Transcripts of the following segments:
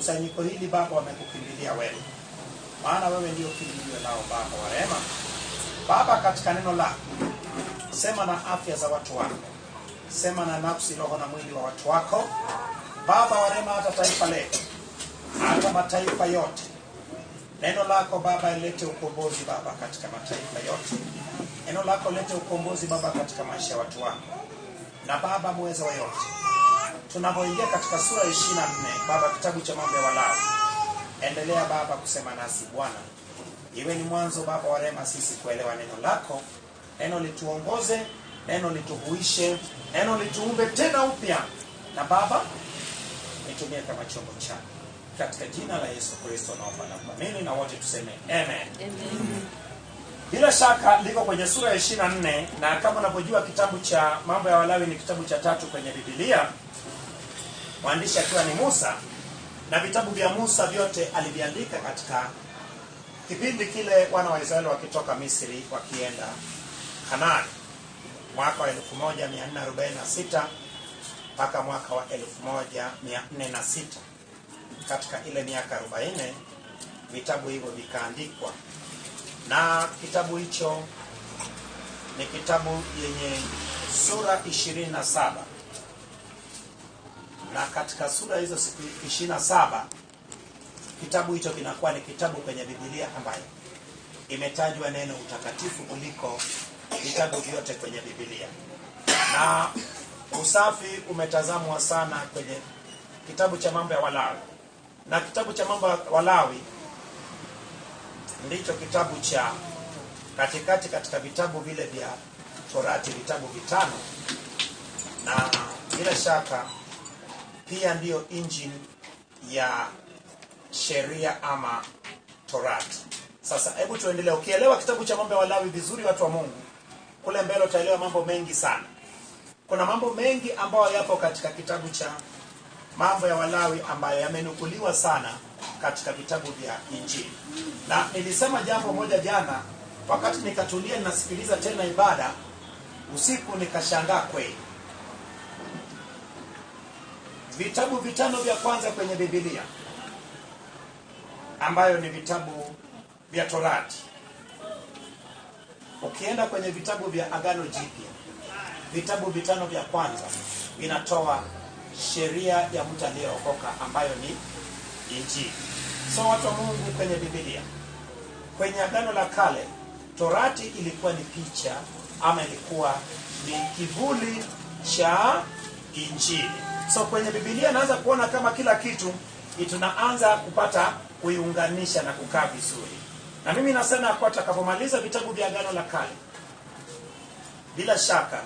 kusanyiko hili Baba wamekukimbilia wewe, maana wewe ndio kimbilio lao Baba wa rehema. Baba, katika neno lako sema na afya za watu wako, sema na nafsi, roho na mwili wa watu wako Baba wa rehema, hata taifa letu, hata mataifa yote. Neno lako Baba lilete ukombozi Baba katika mataifa yote. Neno lako lete ukombozi Baba katika maisha ya watu wako. Na Baba muweza wa yote, tunapoingia katika sura 24 Baba, kitabu cha mambo ya Walawi, endelea Baba kusema nasi Bwana. Iwe ni mwanzo Baba wa rehema sisi kuelewa neno lako. Neno lituongoze, neno lituhuishe, neno lituumbe tena upya. Na Baba, nitumie kama chombo chako. Katika jina la Yesu Kristo naomba na kuamini, na wote tuseme amen. Amen. Bila shaka liko kwenye sura ya 24, na kama unavyojua kitabu cha mambo ya Walawi ni kitabu cha 3 kwenye Biblia, mwandishi akiwa ni Musa, na vitabu vya Musa vyote aliviandika katika kipindi kile wana wa Israeli wakitoka Misri wakienda Kanaani, mwaka wa 1446 mpaka mwaka wa 1406. Katika ile miaka 40 vitabu hivyo vikaandikwa, na kitabu hicho ni kitabu yenye sura 27, na katika sura hizo 27 kitabu hicho kinakuwa ni kitabu kwenye Biblia ambayo imetajwa neno utakatifu kuliko vitabu vyote kwenye Biblia, na usafi umetazamwa sana kwenye kitabu cha mambo ya Walawi. Na kitabu cha mambo ya Walawi ndicho kitabu cha katikati katika vitabu vile vya Torati, vitabu vitano, na bila shaka pia ndiyo engine ya sheria ama Torati. Sasa hebu tuendelee. Ukielewa kitabu cha mambo ya Walawi vizuri, watu wa Mungu, kule mbele utaelewa mambo mengi sana. Kuna mambo mengi ambayo yapo katika kitabu cha mambo ya Walawi ambayo yamenukuliwa sana katika vitabu vya Injili. Na nilisema jambo moja jana wakati nikatulia ninasikiliza tena ibada usiku, nikashangaa kweli. Vitabu vitano vya kwanza kwenye Biblia ambayo ni vitabu vya Torati, ukienda kwenye vitabu vya Agano Jipya, vitabu vitano vya kwanza vinatoa sheria ya mtu aliyeokoka ambayo ni Injili. So watu wa Mungu, kwenye Biblia, kwenye Agano la Kale, Torati ilikuwa ni picha ama ilikuwa ni kivuli cha Injili. So kwenye Biblia naanza kuona kama kila kitu tunaanza kupata kuiunganisha na kukaa vizuri. Na mimi nasema kwa tutakapomaliza vitabu vya Agano la Kale, bila shaka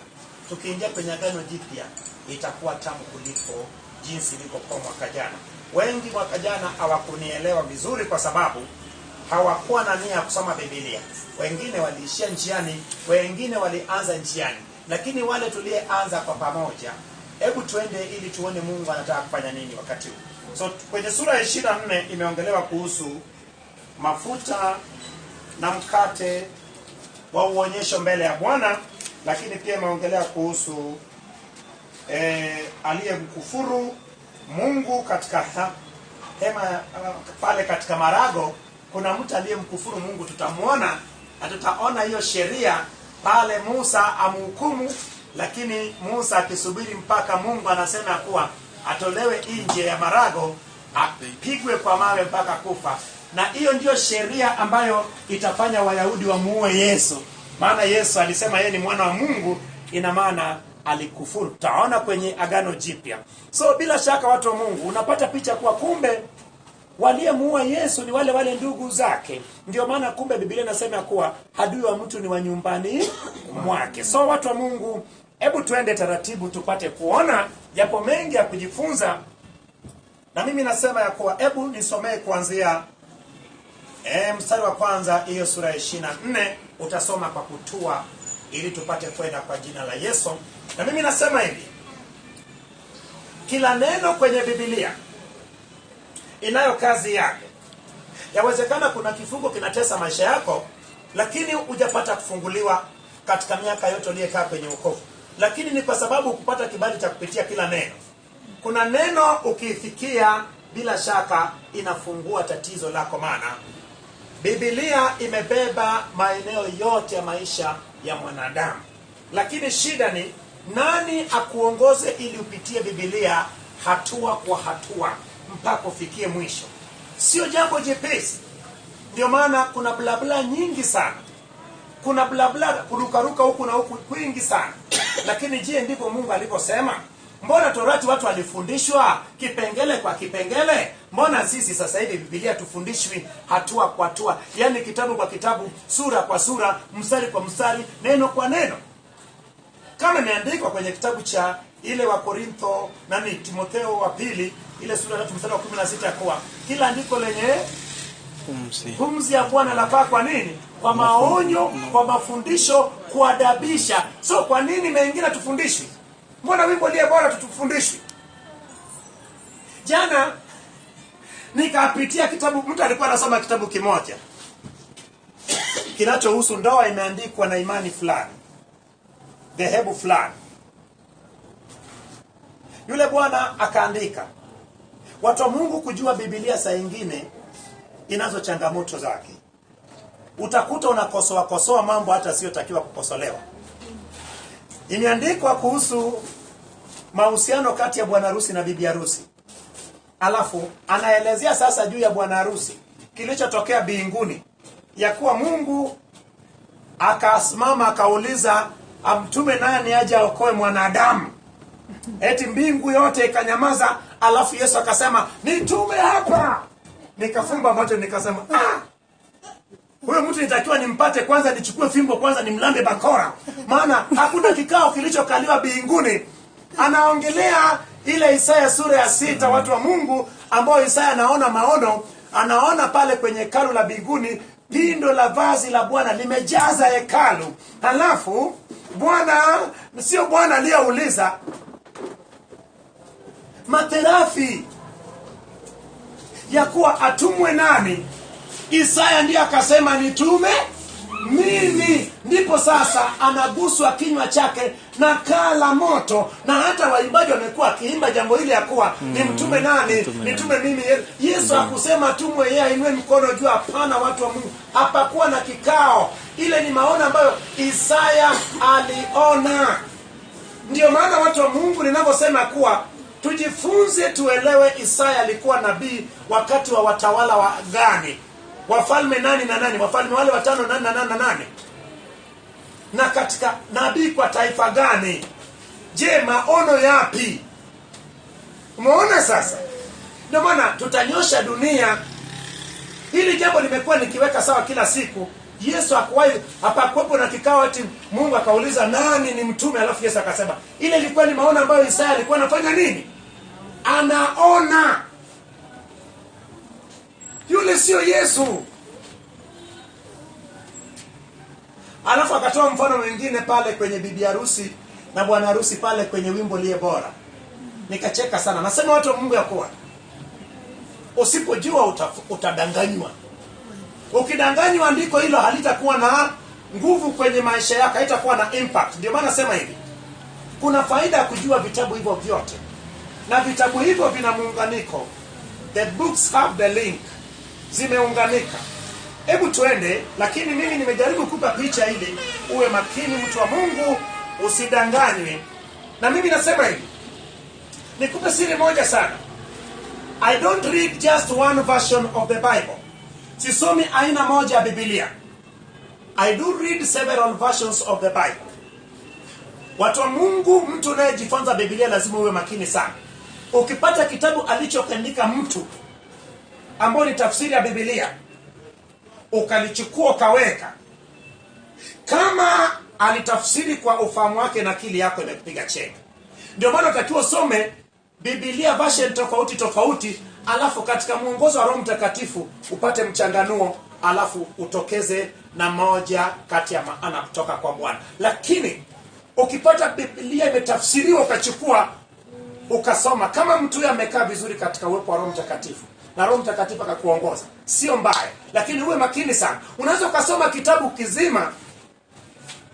tukiingia kwenye Agano Jipya itakuwa tamu kuliko jinsi ilivyokuwa mwaka jana. Wengi mwaka jana hawakunielewa vizuri kwa sababu hawakuwa na nia ya kusoma Biblia. Wengine waliishia njiani, wengine walianza njiani. Lakini wale tuliyeanza kwa pamoja, hebu tuende ili tuone Mungu anataka kufanya nini wakati huu. So kwenye sura ya 24 imeongelewa kuhusu mafuta na mkate wa uonyesho mbele ya Bwana, lakini pia imeongelea kuhusu aliyemkufuru Mungu katika hema pale katika marago. Kuna mtu aliyemkufuru Mungu, tutamuona na tutaona hiyo sheria pale Musa amhukumu, lakini Musa akisubiri mpaka Mungu anasema kuwa atolewe nje ya marago, apigwe kwa mawe mpaka kufa. Na hiyo ndio sheria ambayo itafanya Wayahudi wamuue Yesu, maana Yesu alisema yeye ni mwana wa Mungu, ina maana alikufuru. Tutaona kwenye Agano Jipya. So bila shaka watu wa Mungu, unapata picha kuwa kumbe waliyemuua Yesu ni wale ndugu zake. Ndio maana kumbe Biblia inasema kuwa adui wa mtu ni wa nyumbani mwake. So watu wa Mungu, hebu tuende taratibu tupate kuona japo mengi ya kujifunza. Na mimi nasema ya kuwa hebu nisomee kuanzia mstari wa kwanza, hiyo sura ya 24, utasoma kwa kutua ili tupate kwenda kwa jina la Yesu. Na mimi nasema hivi, kila neno kwenye Biblia inayo kazi yake. Yawezekana kuna kifungo kinatesa maisha yako, lakini hujapata kufunguliwa katika miaka yote uliyekaa kwenye wokovu. Lakini ni kwa sababu kupata kibali cha kupitia kila neno. Kuna neno ukifikia bila shaka inafungua tatizo lako, maana Biblia imebeba maeneo yote ya maisha ya mwanadamu. Lakini shida ni nani akuongoze ili upitie Biblia hatua kwa hatua mpaka ufikie mwisho. Sio jambo jepesi. Ndio maana kuna blabla nyingi sana. Kuna blabla kurukaruka huku na huku kwingi sana. Lakini je, ndivyo Mungu alivyosema? Mbona Torati watu walifundishwa kipengele kwa kipengele? Mbona sisi sasa hivi Biblia tufundishwi hatua kwa hatua? Yaani kitabu kwa kitabu, sura kwa sura, mstari kwa mstari, neno kwa neno. Kama imeandikwa kwenye kitabu cha ile wa Korintho, Timotheo wa pili, ile sura ya 3 mstari wa 16 kwa kila andiko lenye pumzi ya Bwana lafaa kwa nini? Kwa maonyo, kwa mafundisho, kuadabisha. So kwa nini mengine tufundishwi? Mbona wimbo liye bora tutufundishwi? Jana nikapitia kitabu, mtu alikuwa anasoma kitabu kimoja kinachohusu ndoa, imeandikwa na imani fulani, dhehebu fulani. Yule bwana akaandika, watu wa Mungu kujua Biblia saa nyingine inazo changamoto zake. Utakuta unakosoa mambo hata siyotakiwa kukosolewa. Imeandikwa kuhusu mahusiano kati ya bwana harusi na bibi harusi. Alafu anaelezea sasa juu ya bwana harusi kilichotokea mbinguni, ya kuwa Mungu akasimama akauliza amtume nani aje aokoe mwanadamu. Eti mbingu yote ikanyamaza, alafu Yesu akasema nitume hapa. Nikafumba macho nikasema huyo mtu nitakiwa nimpate kwanza, nichukue fimbo kwanza nimlambe bakora. Maana hakuna kikao kilichokaliwa mbinguni. Anaongelea ile Isaya sura ya 6, watu wa Mungu ambao Isaya anaona maono, anaona pale kwenye hekalu la mbinguni pindo la vazi la Bwana limejaza hekalu. Halafu Bwana, sio Bwana aliyeuliza, materafi ya kuwa atumwe nani? Isaya ndiye akasema nitume mimi. Ndipo sasa anaguswa kinywa chake na kaa la moto, na hata waimbaji wamekuwa akiimba jambo hili ya kuwa ni mtume nani? Nitume mimi. Yesu hakusema tumwe yeye ainue mkono juu, hapana. Watu wa Mungu, hapakuwa na kikao. Ile ni maono ambayo Isaya aliona. Ndio maana watu wa Mungu ninavyosema kuwa tujifunze tuelewe, Isaya alikuwa nabii wakati wa watawala wa gani? Wafalme nani na nani? Wafalme wale watano nani na nani na nani? Na katika nabii kwa taifa gani? Je, maono yapi? Umeona sasa? Ndio maana tutanyosha dunia. Hili jambo limekuwa nikiweka sawa kila siku. Yesu hapakuwepo na kikao eti Mungu akauliza nani ni mtume, alafu Yesu akasema. Ile ilikuwa ni maono ambayo Isaya alikuwa anafanya nini? Anaona. Yule sio Yesu. Alafu akatoa mfano mwingine pale kwenye bibi harusi na bwana harusi pale kwenye wimbo liye bora. Nikacheka sana. Nasema watu wa Mungu ya kuwa usipojua utadanganywa. Ukidanganywa andiko hilo halitakuwa na nguvu kwenye maisha yako, haitakuwa na impact. Ndio maana nasema hivi, kuna faida ya kujua vitabu hivyo vyote. Na vitabu hivyo vina muunganiko. The books have the link. Zimeunganika. Hebu tuende, lakini mimi nimejaribu kukupa picha ili uwe makini, mtu wa Mungu, usidanganywe. Na mimi nasema hivi, nikupe siri moja sana. I don't read just one version of the Bible. Sisomi aina moja ya Biblia. I do read several versions of the Bible. Watu wa Mungu, mtu unayejifunza Biblia lazima uwe makini sana. Ukipata kitabu alichoandika mtu ambao ni tafsiri ya Biblia, ukalichukua ukaweka, kama alitafsiri kwa ufahamu wake na akili yako imekupiga cheka. Ndio maana utakiwa usome Biblia version tofauti tofauti, alafu katika mwongozo wa Roho Mtakatifu upate mchanganuo, alafu utokeze na moja kati ya maana kutoka kwa Bwana. Lakini ukipata Biblia imetafsiriwa ukachukua ukasoma, kama mtu huyo amekaa vizuri katika uwepo wa Roho Mtakatifu na Roho Mtakatifu akakuongoza, sio mbaya. Lakini uwe makini sana. Unaweza ukasoma kitabu kizima,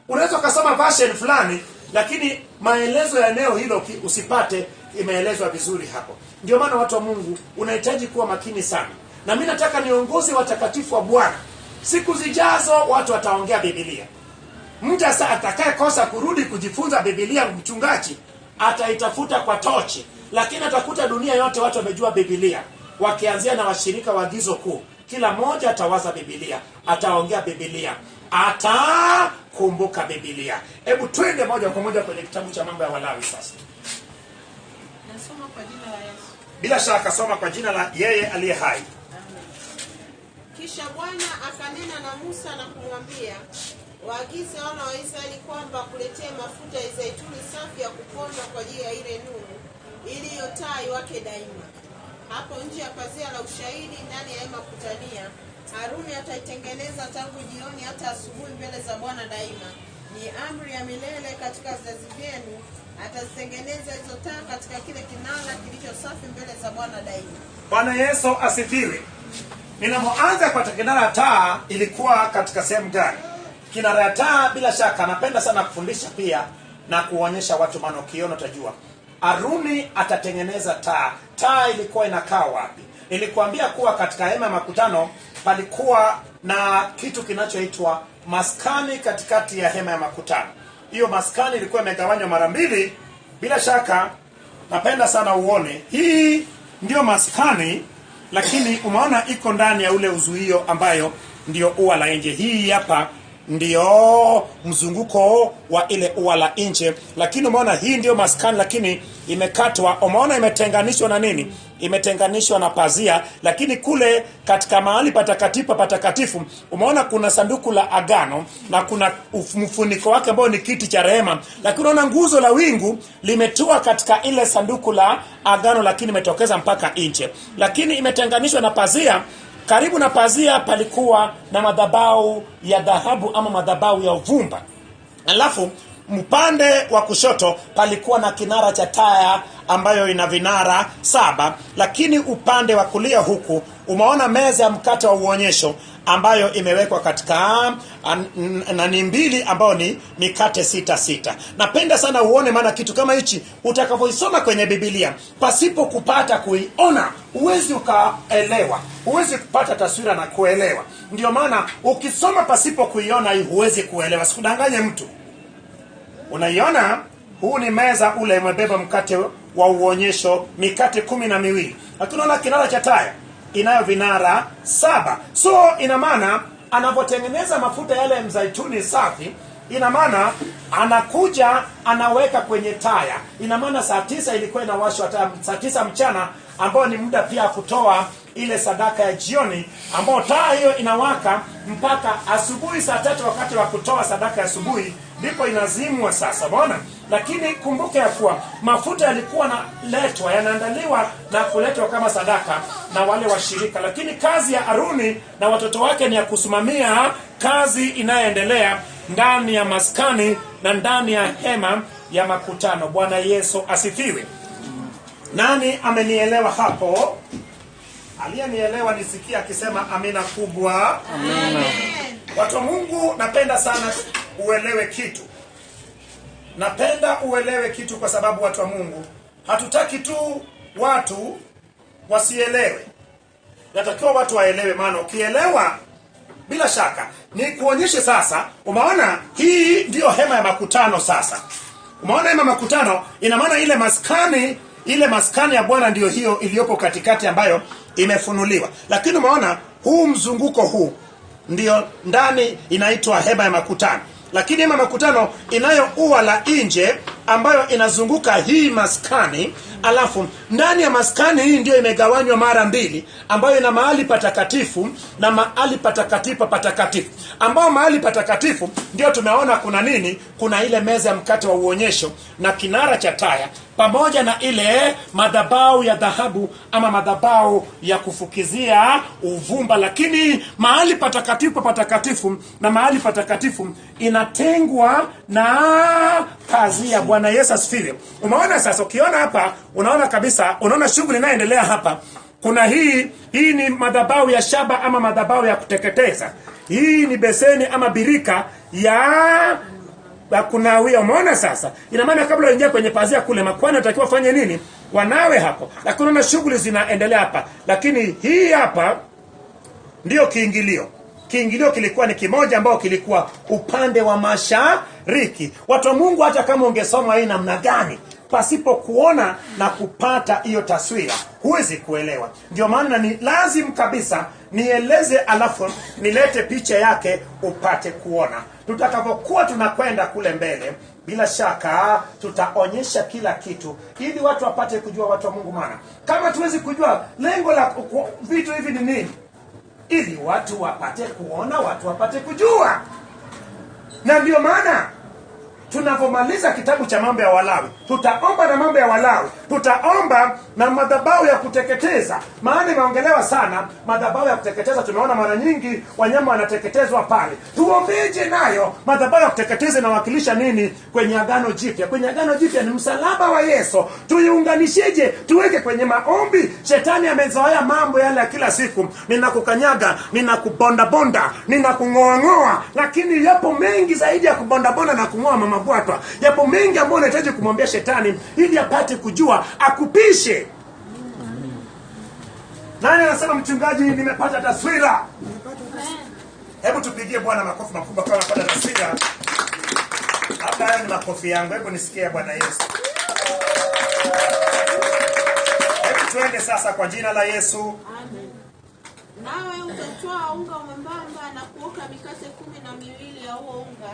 unaweza ukasoma version fulani, lakini maelezo ya eneo hilo usipate, imeelezwa vizuri hapo. Ndio maana watu wa Mungu unahitaji kuwa makini sana. Na mimi nataka niongoze watakatifu wa Bwana. Siku zijazo watu wataongea Biblia. Mtu atakaye kosa kurudi kujifunza Biblia, mchungaji ataitafuta kwa tochi, lakini atakuta dunia yote watu wamejua Biblia, wakianzia na washirika wa agizo kuu. Kila mmoja atawaza Biblia, ataongea Biblia, atakumbuka Biblia. Hebu twende moja kwa moja kwenye kitabu cha Mambo ya Walawi sasa. Nasoma kwa jina la Yesu. Bila shaka soma kwa jina la yeye aliye hai. Kisha Bwana akanena na Musa na kumwambia, waagize wana wa Israeli kwamba kuletee mafuta ya zeituni safi ya kupondwa kwa ajili ya ile nuru, ili hiyo taa iwake daima. Hapo nje ya pazia la ushahidi ndani ya hema kutania, Haruni ataitengeneza tangu jioni hata asubuhi mbele za Bwana daima. Ni amri ya milele katika vizazi vyenu, atazitengeneza hizo taa katika kile kinara kilicho safi mbele za Bwana daima. Bwana Yesu asifiwe. Ninapoanza kwa kinara taa ilikuwa katika sehemu gani? Kinara taa bila shaka napenda sana kufundisha pia na kuonyesha watu, maana ukiona utajua. Haruni atatengeneza taa. Taa ilikuwa inakaa wapi? Nilikwambia kuwa katika hema ya makutano palikuwa na kitu kinachoitwa maskani katikati ya hema ya makutano. Hiyo maskani ilikuwa imegawanywa mara mbili. Bila shaka napenda sana uone. Hii ndio maskani, lakini umeona iko ndani ya ule uzuio ambayo ndio ua la nje. Hii hapa ndio mzunguko wa ile ua la nje, lakini umeona hii ndio maskani, lakini imekatwa. Umeona imetenganishwa na nini? Imetenganishwa na pazia. Lakini kule katika mahali patakatifu umeona kuna sanduku la agano na kuna mfuniko wake ambao ni kiti cha rehema. Lakini unaona nguzo la wingu limetua katika ile sanduku la agano, lakini imetokeza mpaka nje, lakini imetenganishwa na pazia. Karibu na pazia palikuwa na madhabahu ya dhahabu ama madhabahu ya uvumba. Alafu mpande wa kushoto palikuwa na kinara cha taa ambayo ina vinara 7, lakini upande wa kulia huku umeona meza ya mkate wa uonyesho ambayo imewekwa katika nani mbili ambayo ni mikate 6. Napenda sana uone, maana kitu kama hichi utakapoisoma kwenye Biblia pasipo kupata kuiona huwezi ukaelewa, huwezi kupata taswira na kuelewa. Ndio maana ukisoma pasipo kuiona huwezi kuelewa. Sikudanganye mtu. Unaiona huu ni meza ule umebeba mkate wa uonyesho, mikate 12. Lakini unaona kinara cha taa inayo vinara 7. So ina maana anapotengeneza mafuta yale mzaituni safi, ina maana anakuja anaweka kwenye taya. Ina maana saa 9 ilikuwa inawashwa saa 9 mchana, ambao ni muda pia kutoa ile sadaka ya jioni, ambao taa hiyo inawaka mpaka asubuhi saa 3, wakati wa kutoa sadaka ya asubuhi ndipo inazimwa sasa. Umeona? Lakini kumbuke ya kuwa mafuta yalikuwa yanaandaliwa na kuletwa kama sadaka na wale washirika, lakini kazi ya Haruni na watoto wake ni ya kusimamia kazi inayoendelea ndani ya maskani na ndani ya hema ya makutano. Bwana Yesu asifiwe. Nani amenielewa hapo? Aliyenielewa nisikia akisema amina kubwa. Amen. Watu wa Mungu, napenda sana uelewe kitu. Napenda uelewe kitu kwa sababu watu wa Mungu hatutaki tu watu wasielewe. Natakiwa watu waelewe, maana ukielewa bila shaka ni kuonyeshe sasa. Umeona hii ndio hema ya makutano sasa. Umeona hema ya makutano ina maana ile maskani ya Bwana ndio hiyo iliyopo katikati ambayo imefunuliwa. Lakini umeona huu mzunguko huu ndio ndani inaitwa hema ya makutano. Lakini hema ya makutano inayo ua la nje ambayo inazunguka hii maskani. Alafu ndani ya maskani hii ndio imegawanywa mara mbili, ambayo ina mahali patakatifu na mahali patakatifu. Ambao mahali patakatifu ndio tumeona kuna nini? Kuna ile meza ya mkate wa uonyesho na kinara cha taa pamoja na ile madhabahu ya dhahabu ama madhabahu ya kufukizia uvumba. Lakini mahali patakatifu na mahali patakatifu inatengwa na kazi ya Bwana Yesu asifiwe. Umeona sasa, ukiona hapa unaona kabisa, unaona shughuli inayoendelea hapa. Kuna hii ni madhabahu ya shaba ama madhabahu ya kuteketeza. Hii ni beseni ama birika ya kunawia. Umeona sasa? Ina maana kabla uingie kwenye pazia kule, makwani atakiwa fanye nini? wanawe hapo, lakini unaona shughuli zinaendelea hapa. Lakini hii hapa ndio kiingilio. Kiingilio kilikuwa ni kimoja ambao kilikuwa upande wa mashariki. Watu wa Mungu, hata kama ungesoma hii namna gani, pasipo kuona na kupata hiyo taswira huwezi kuelewa. Ndio maana ni lazim kabisa nieleze, alafu nilete picha yake upate kuona. Tutakapokuwa tunakwenda kule mbele, bila shaka tutaonyesha kila kitu ili watu wapate kujua, watu wa Mungu. Maana kama tuwezi kujua lengo la vitu hivi ni nini, ili watu wapate kuona, watu wapate kujua. Na ndio maana tunapomaliza kitabu cha mambo ya Walawi, tutaomba na mambo ya Walawi, tutaomba na madhabahu ya kuteketeza. Maana imeongelewa sana madhabahu ya kuteketeza. Tumeona mara nyingi wanyama wanateketezwa pale. Tuombeje nayo madhabahu ya kuteketeza inawakilisha nini kwenye Agano Jipya? Kwenye Agano Jipya ni msalaba wa Yesu. Tuiunganisheje? Tuweke kwenye maombi. Shetani amezoea mambo yale ya kila siku, ninakukanyaga, ninakubonda, ninakung'oa. Lakini yapo mengi zaidi ya kubonda na kung'oa mama bwatwa. Yapo mengi ambayo unahitaji kumwambia shetani ili apate kujua, akupishe. Nani anasema mchungaji, nimepata taswira? Hebu tupigie Bwana makofi makubwa kama unapata taswira. Hapa hayo ni makofi yangu. Hebu nisikie Bwana Yesu. Hebu tuende sasa kwa jina la Yesu. Amen. Nawe utatoa unga mwembamba na kuoka mikate 12 ya huo unga.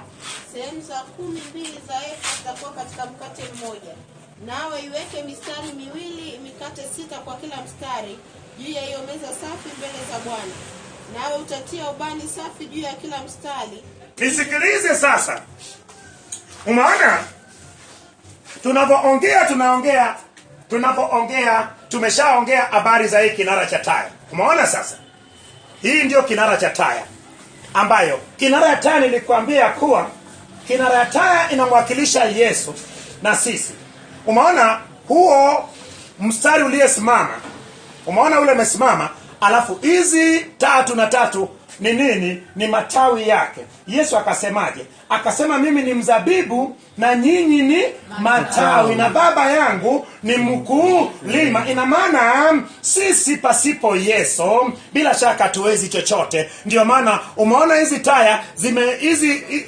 Sehemu za 12 za efa zitakuwa katika mkate mmoja. Nawe iweke mistari 2, mikate 6 kwa kila mstari, juu ya hiyo meza safi mbele za Bwana. Nawe utatia ubani safi juu ya kila mstari. Nisikilize sasa. Umeona? Tunapoongea tumeshaongea habari za hii kinara cha taya. Umeona sasa? Hii ndio kinara cha taya, ambayo kinara ya taya nilikwambia kuwa kinara ya taya inamwakilisha Yesu na sisi. Umeona huo mstari uliyesimama? Umeona ule umesimama, alafu hizi 3 na 3 ni nini? Ni matawi yake. Yesu akasemaje? Akasema mimi ni mzabibu na nyinyi ni matawi, na Baba yangu ni mkulima. Ina maana sisi pasipo Yesu bila shaka tuwezi chochote. Ndio maana umeona hizi taya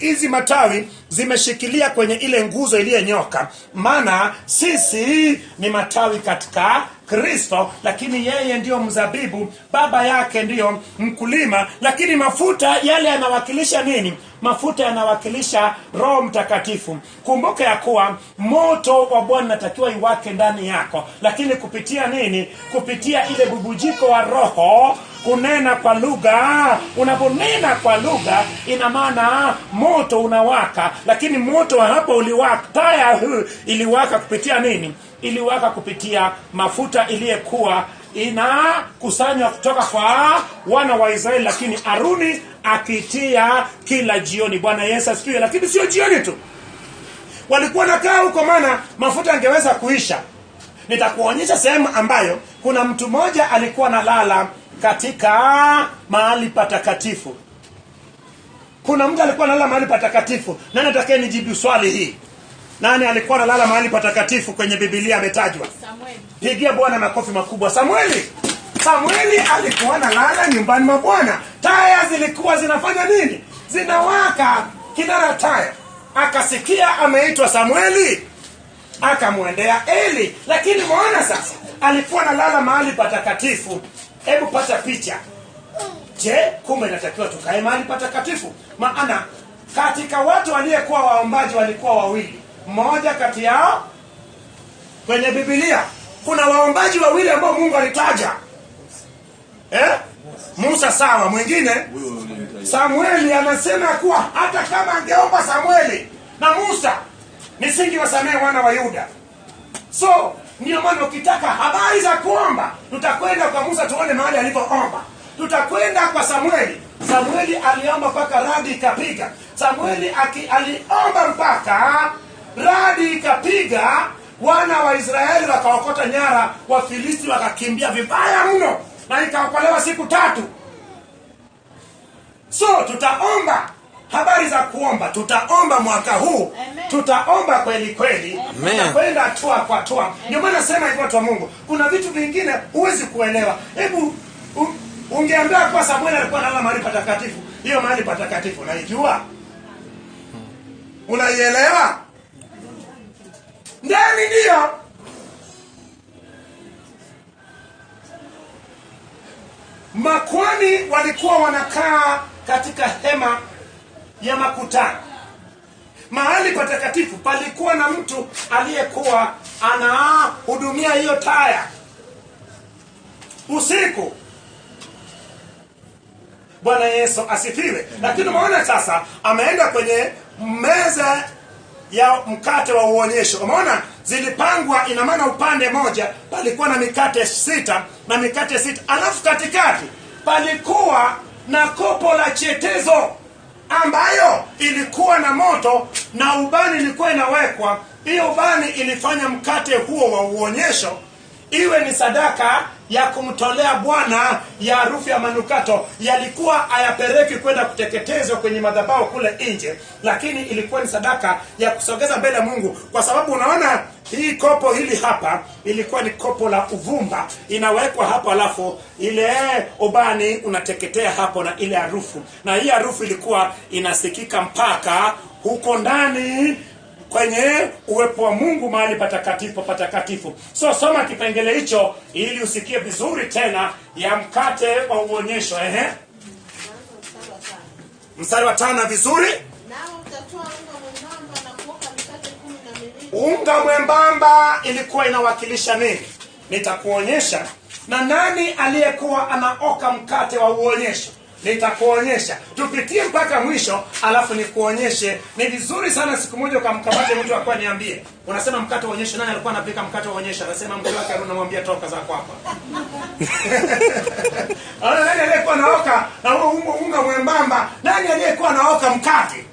hizi matawi zimeshikilia kwenye ile nguzo iliyenyoka. Maana sisi ni matawi katika Kristo, lakini yeye ndio mzabibu, Baba yake ndio mkulima. Lakini mafuta yale yanawakilisha nini? Mafuta yanawakilisha Roho Mtakatifu. Kumbuka ya kuwa moto wa Bwana unatakiwa iwake ndani yako, lakini kupitia nini? Kupitia ile bubujiko wa Roho, kunena kwa lugha. Unaponena kwa lugha, ina maana moto unawaka. Lakini moto hapo uliwaka, taya iliwaka kupitia nini? Iliwaka kupitia mafuta iliyekuwa inakusanywa kutoka kwa wana wa Israeli, lakini Aruni akitia kila jioni. Bwana Yesu asifiwe. Lakini sio jioni tu, walikuwa nakaa huko, maana mafuta angeweza kuisha. Nitakuonyesha sehemu ambayo kuna mtu mmoja alikuwa nalala katika mahali patakatifu. Kuna mtu alikuwa nalala mahali patakatifu. Nani atakaye nijibu swali hii? Nani alikuwa nalala mahali patakatifu kwenye Biblia ametajwa? Samueli. Pigia Bwana makofi makubwa. Samueli alikuwa nalala nyumbani mwa Bwana. Taya zilikuwa zinafanya nini? Zinawaka. Kinara taya akasikia ameitwa Samueli, akamwendea Eli. Lakini muona sasa, alikuwa nalala mahali patakatifu. Hebu pata picha. Je, kumbe natakiwa tukae mahali patakatifu? Maana katika watu waliyekuwa waombaji walikuwa wawili. Mmoja kati yao kwenye Biblia kuna waombaji wawili ambao Mungu alitaja. Musa sawa, mwingine Samueli. Anasema kuwa hata kama angeomba Samueli na Musa, nisingewasamehe wana wa Yuda. So ndio maana ukitaka habari za kuomba, tutakwenda kwa Musa tuone mahali alipoomba. Tutakwenda kwa Samueli aliomba mpaka radi ikapiga. Samueli aliomba mpaka radi ikapiga. Wana wa Israeli wakaokota nyara, Wafilisti wakakimbia vibaya mno, na ikaokolewa siku 3. So tutaomba habari za kuomba, tutaomba mwaka huu. Amen. Tutaomba kweli kweli. Amen. Tutakwenda hatua kwa hatua. Ndio maana nasema hivyo, watu wa Mungu, kuna vitu vingine huwezi kuelewa. Hebu ungeambia kwa Samuel alikuwa analala mahali patakatifu. Hiyo mahali patakatifu unaijua? Unaielewa? Ndani ndio makuhani walikuwa wanakaa katika hema ya makutano. Mahali patakatifu palikuwa na mtu aliyekuwa anahudumia hiyo taya usiku. Bwana Yesu asifiwe. Lakini umeona sasa ameenda kwenye meza ya mkate wa uonyesho. Umeona zilipangwa, ina maana upande moja palikuwa na mikate 6 na mikate 6, alafu katikati palikuwa na kopo la chetezo ambayo ilikuwa na moto na ubani ilikuwa inawekwa. Hiyo ubani ilifanya mkate huo wa uonyesho iwe ni sadaka ya kumtolea Bwana ya harufu ya manukato. Yalikuwa hayapeleki kwenda kuteketezwa kwenye madhabahu kule nje, lakini ilikuwa ni sadaka ya kusogeza mbele Mungu. Kwa sababu unaona hii kopo hili hapa ilikuwa ni kopo la uvumba, inawekwa hapo, alafu ile ubani unateketea hapo na ile harufu, na hii harufu ilikuwa inasikika mpaka huko ndani kwenye uwepo wa Mungu, mahali patakatifu patakatifu. So soma kipengele hicho ili usikie vizuri tena ya mkate wa uonyesho. Mstari wa 5 vizuri. Nao utatoa unga mwembamba na kuoka mikate 12. Unga mwembamba ilikuwa inawakilisha nini? Nitakuonyesha. Na nani aliyekuwa anaoka mkate wa uonyesho? Nitakuonyesha. Tupitie mpaka mwisho alafu nikuonyeshe. Ni vizuri sana siku moja ukamkamate mtu akwa niambie, unasema mkate wa uonyesho, nani alikuwa anapika mkate wa uonyesho? Anasema mke wake Haruna, mwambie toka zako hapa. Nani aliyekuwa anaoka na unga mwembamba? Nani aliyekuwa anaoka mkate?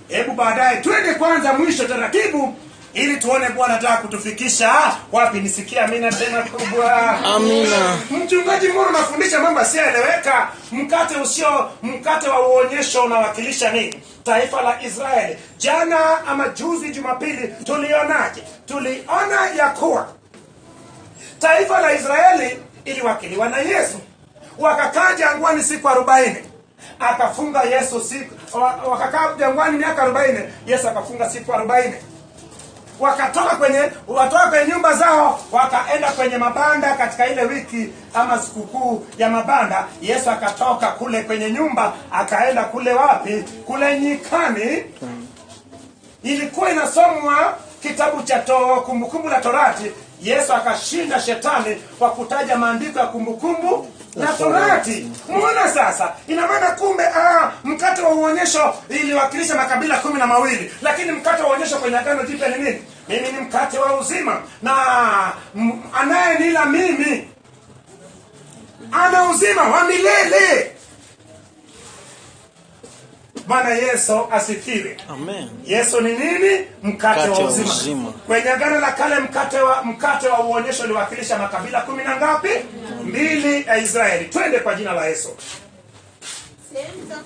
Hebu baadaye twende kwanza mwisho taratibu ili tuone Bwana anataka kutufikisha wapi. Nisikia amina tena kubwa. Amina. Mchungaji mbona unafundisha mambo yasiyoeleweka? Mkate wa uonyesho unawakilisha nini? Taifa la Israeli. Jana ama juzi Jumapili tulionaje? Tuliona ya kuwa taifa la Israeli iliwakiliwa na Yesu. Wakakaa jangwani siku 40. Akafunga Yesu wakakaa jangwani miaka 40. Yesu akafunga siku 40. Watoka kwenye nyumba zao wakaenda kwenye mabanda katika ile wiki ama sikukuu ya mabanda. Yesu akatoka kule kwenye nyumba akaenda kule wapi? Kule nyikani. Ilikuwa inasomwa kitabu cha Kumbukumbu la Torati. Yesu akashinda shetani kwa kutaja maandiko ya Kumbukumbu la Torati. Muona sasa, ina maana kumbe mkate wa uonyesho iliwakilisha makabila 12, lakini mkate wa uonyesho kwenye Agano Jipya ni nini? Mimi ni mkate wa uzima, na anayenila mimi ana uzima wa milele. Bwana Yesu asifiwe. Amen. Yesu ni nini? Mkate wa uzima. Kwenye Agano la Kale mkate wa uonyesho uliwakilisha makabila 10 na ngapi? 2 ya Israeli. Twende kwa jina la Yesu. Sehemu za 12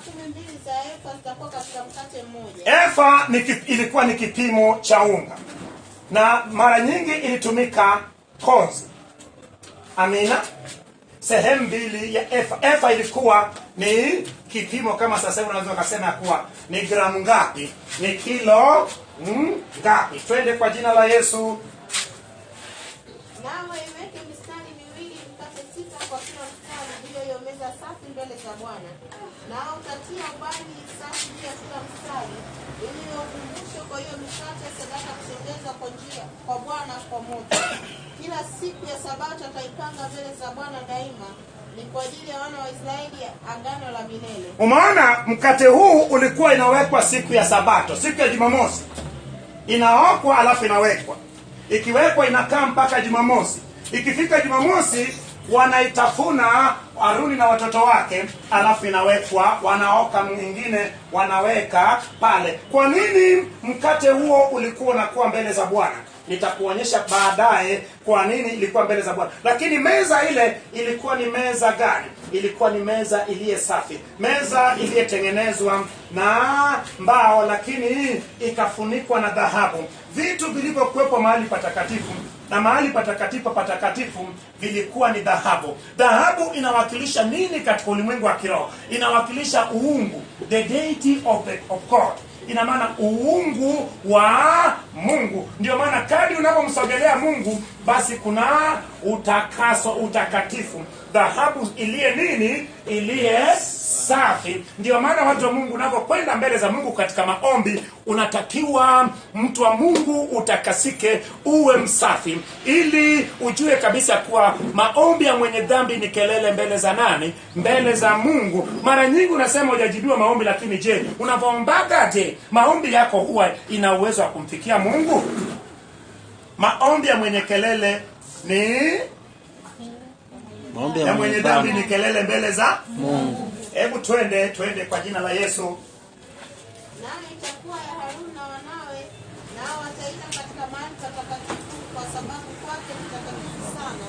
za efa zitakuwa katika mkate mmoja. Efa ilikuwa ni kipimo cha unga, na mara nyingi ilitumika konzi. Amina. Sehemu 2 ya efa. Efa ilikuwa ni kipimo kama sasa hivi unaweza kusema kuwa ni gramu ngapi, ni kilo ngapi. Twende kwa jina la Yesu. Nawe iweke mistari miwili mikate 6 kwa kila mstari juu ya hiyo meza safi mbele za Bwana. Nao utatia ubani safi juu ya kila mstari ili ukumbushe kwa hiyo mikate sadaka kusogezwa kwa njia kwa Bwana kwa moto. Kila siku ya Sabato ataipanga mbele za Bwana daima. Ni kwa ajili ya wana wa Israeli agano la milele. Umeona, mkate huu ulikuwa inawekwa siku ya Sabato, siku ya Jumamosi. Inaokwa alafu inawekwa. Ikiwekwa inakaa mpaka Jumamosi. Ikifika Jumamosi wanaitafuna Haruni na watoto wake, alafu inawekwa, wanaoka mwingine wanaweka pale. Kwa nini mkate huo ulikuwa unakuwa mbele za Bwana? nitakuonyesha baadaye kwa nini ilikuwa mbele za Bwana. Lakini meza ile ilikuwa ni meza gani? Ilikuwa ni meza iliye safi, meza iliyetengenezwa na mbao, lakini ikafunikwa na dhahabu. Vitu vilivyokuwepo mahali patakatifu, na mahali patakatifu vilikuwa ni dhahabu. Dhahabu inawakilisha nini katika ulimwengu wa kiroho? Inawakilisha uungu, the deity of God. Ina maana uungu wa Mungu. Ndio maana kadri unapomsogelea Mungu, basi kuna utakaso, utakatifu. Dhahabu iliye nini? Iliye safi. Ndio maana watu wa Mungu unapokwenda mbele za Mungu katika maombi, unatakiwa mtu wa Mungu utakasike, uwe msafi, ili ujue kabisa kuwa maombi ya mwenye dhambi ni kelele mbele za nani? Mbele za Mungu. Mara nyingi unasema hujajibiwa maombi, lakini je, unapoombaga, je, maombi yako huwa ina uwezo wa kumfikia Mungu? Maombi ya mwenye kelele ni Maombi ya mwenye dhambi ni kelele mbele za Mungu. Hebu twende kwa jina la Yesu. Nayo itakuwa ya Haruni na wanawe, nao wataita katika mahali patakatifu, kwa sababu kwake ni takatifu sana,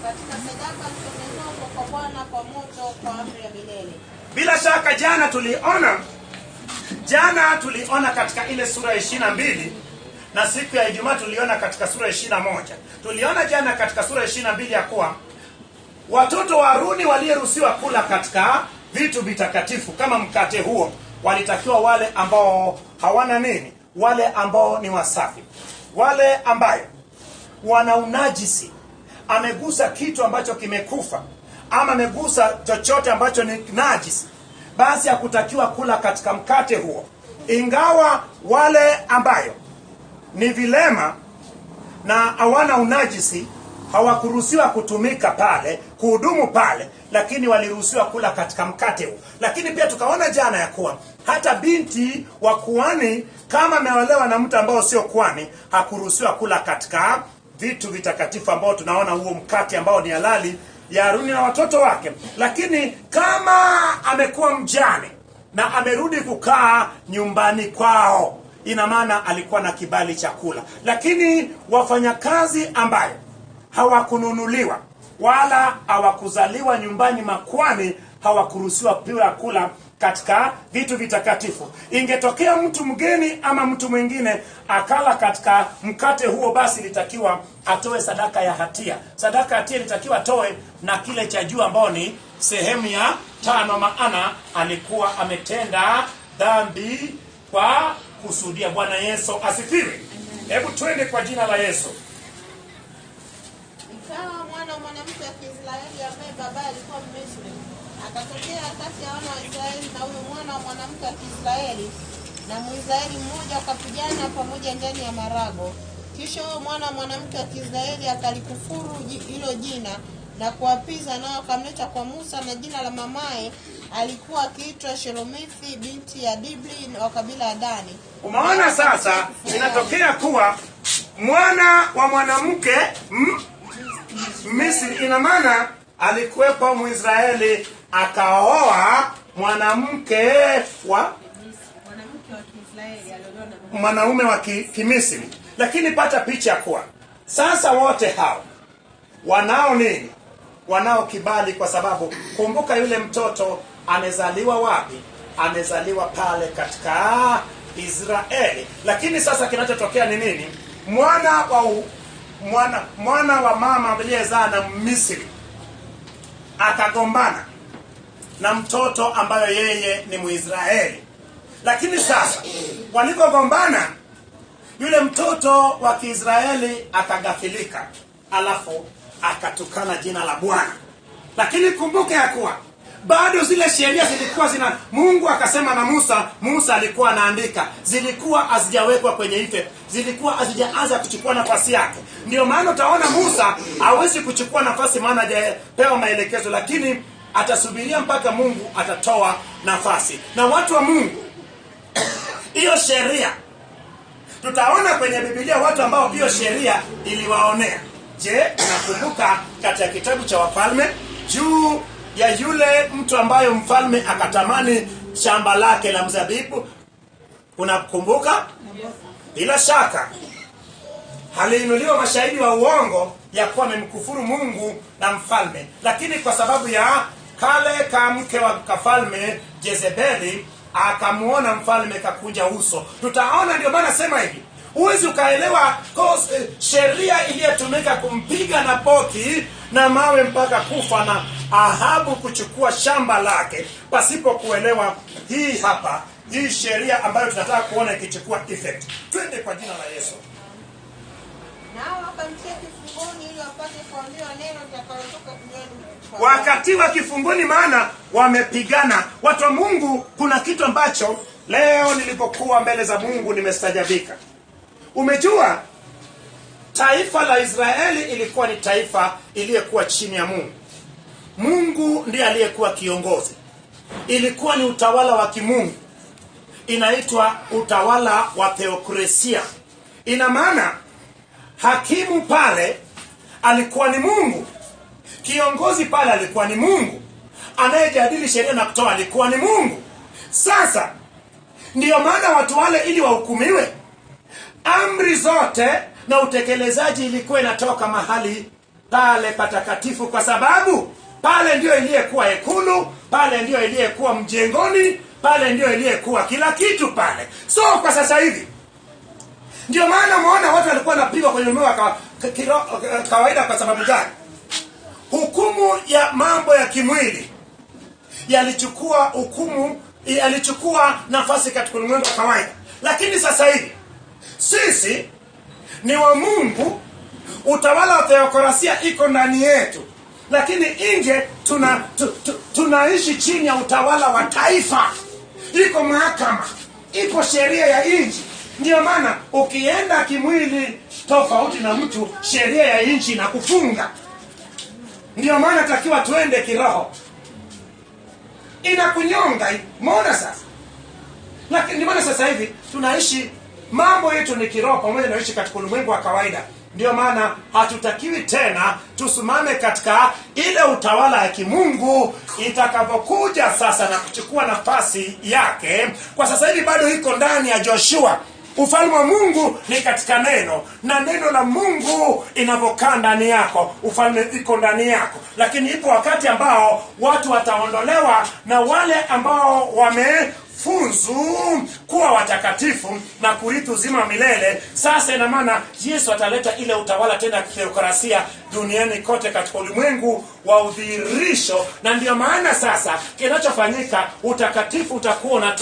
katika sadaka zitolezo kwa Bwana kwa moto, kwa amri ya milele. Bila shaka jana tuliona katika ile sura ya 22, na siku ya Ijumaa tuliona katika sura ya 21. Tuliona jana katika sura ya 22 ya kuwa watoto wa Haruni walioruhusiwa kula katika vitu vitakatifu kama mkate huo, walitakiwa wale ambao hawana nini? Wale ambao ni wasafi, wale ambayo wana unajisi, amegusa kitu ambacho kimekufa, ama amegusa chochote ambacho ni najisi, basi hakutakiwa kula katika mkate huo. Ingawa wale ambayo ni vilema na hawana unajisi hawakuruhusiwa kutumika pale, kuhudumu pale, lakini waliruhusiwa kula katika mkate huu. Lakini pia tukaona jana ya kuwa hata binti wa kuhani kama ameolewa na mtu ambao sio kuhani, hakuruhusiwa kula katika vitu vitakatifu ambao tunaona huo mkate ambao ni halali ya Haruni na watoto wake. Lakini kama amekuwa mjane na amerudi kukaa nyumbani kwao, ina maana alikuwa na kibali cha kula. Lakini wafanyakazi ambayo hawakununuliwa wala hawakuzaliwa nyumbani makwani, hawakuruhusiwa pia kula katika vitu vitakatifu. Ingetokea mtu mgeni ama mtu mwingine akala katika mkate huo, basi litakiwa atoe sadaka ya hatia. Sadaka ya hatia litakiwa atoe na kile cha juu ambao ni sehemu ya 5, maana alikuwa ametenda dhambi kwa kusudia. Bwana Yesu asifiwe. Hebu twende kwa jina la Yesu. Ikawa mwana wa mwanamke wa Kiisraeli ambaye baba alikuwa Mmisri, akatokea kati ya wana wa Israeli, na huyo mwana wa mwanamke wa Kiisraeli na Mwisraeli mmoja wakapigana pamoja ndani ya marago. Kisha huyo mwana wa mwanamke wa Kiisraeli akalikufuru hilo jina na kuapiza, nao akamleta kwa Musa, na jina la mamaye alikuwa akiitwa Shelomithi binti ya Dibli wa kabila ya Dani. Umeona sasa, inatokea kuwa mwana wa mwanamke Misri, ina maana alikuwepo Mwisraeli akaoa mwanamke wa mwanaume wa Kimisri. Lakini pata picha kuwa sasa wote hao wanao nini? Wanao kibali, kwa sababu kumbuka yule mtoto amezaliwa wapi? Amezaliwa pale katika Israeli. Lakini sasa kinachotokea ni nini? Mwana wa mama aliyezaa na Misri akagombana na mtoto ambayo yeye ni Mwisraeli. Lakini sasa walipogombana, yule mtoto wa Kiisraeli akagafilika, alafu akatukana jina la Bwana. Lakini kumbuke ya kuwa bado zile sheria zilikuwa Mungu akasema na Musa alikuwa anaandika, zilikuwa hazijawekwa kwenye ife, zilikuwa hazijaanza kuchukua nafasi yake. Ndio maana utaona Musa hawezi kuchukua nafasi, maana hajapewa maelekezo, lakini atasubiria mpaka Mungu atatoa nafasi. Na watu wa Mungu, hiyo sheria tutaona kwenye Biblia watu ambao hiyo sheria iliwaonea. Je, nakumbuka katika kitabu cha Wafalme juu ya yule mtu ambayo mfalme akatamani shamba lake la mzabibu? Unakumbuka? Bila shaka aliinuliwa mashahidi wa uongo ya kuwa amemkufuru Mungu na mfalme, lakini kwa sababu ya kale kamke wa kafalme Jezebeli akamuona mfalme kakunja uso. Tutaona, ndio maana sema hivi, huwezi ukaelewa sheria iliyotumika kumpiga Nabothi na mawe mpaka kufa na Ahabu kuchukua shamba lake pasipo kuelewa hii hapa, hii sheria ambayo tunataka kuona ikichukua effect. Twende kwa jina la Yesu. Nao wakamtia kifungoni ili wapate kuambiwa neno litakalotoka kinywani mwake. Wakatiwa kifungoni maana wamepigana. Watu wa Mungu, kuna kitu ambacho leo nilipokuwa mbele za Mungu nimestajabika. Umejua taifa la Israeli ilikuwa ni taifa iliyokuwa chini ya Mungu. Mungu ndiye aliyekuwa kiongozi. Ilikuwa ni utawala wa kimungu. Inaitwa utawala wa theokrasia. Ina maana hakimu pale alikuwa ni Mungu. Kiongozi pale alikuwa ni Mungu. Anayejadili sheria na kutoa alikuwa ni Mungu. Sasa ndiyo maana watu wale ili wahukumiwe, amri zote na utekelezaji ilikuwa inatoka mahali pale patakatifu, kwa sababu pale ndio iliyekuwa hekalu, pale ndio iliyekuwa mjengoni, pale ndio iliyekuwa kila kitu pale. So kwa sasa hivi ndio maana muona watu walikuwa wanapigwa kwenye umewa kawaida. Kwa sababu gani? Hukumu ya mambo ya kimwili yalichukua nafasi katika ulimwengu wa kawaida. Lakini sasa hivi sisi ni wa Mungu, utawala wa theokrasia iko ndani yetu, lakini nje tunaishi chini ya utawala wa taifa. Iko mahakama, iko sheria ya nchi. Ndio maana ukienda kimwili tofauti na mtu, sheria ya nchi inakufunga. Ndio maana takiwa tuende kiroho, inakunyonga. Umeona sasa? Lakini ndio maana sasa hivi tunaishi, mambo yetu ni kiroho pamoja na ishi katika ulimwengu wa kawaida. Ndio maana hatutakiwi tena tusimame katika ile utawala ya kimungu itakapokuja sasa na kuchukua nafasi yake. Kwa sasa hivi bado iko ndani ya Joshua. Ufalme wa Mungu ni katika neno, na neno la Mungu inavokaa ndani yako, ufalme iko ndani yako. Lakini ipo wakati ambao watu wataondolewa, na wale ambao wamefunzu kuwa watakatifu na kurithi uzima wa milele. Sasa ina maana Yesu ataleta ile utawala tena ya theokrasia duniani kote katika ulimwengu wa udhihirisho. Na ndio maana sasa kinachofanyika, utakatifu utakuwa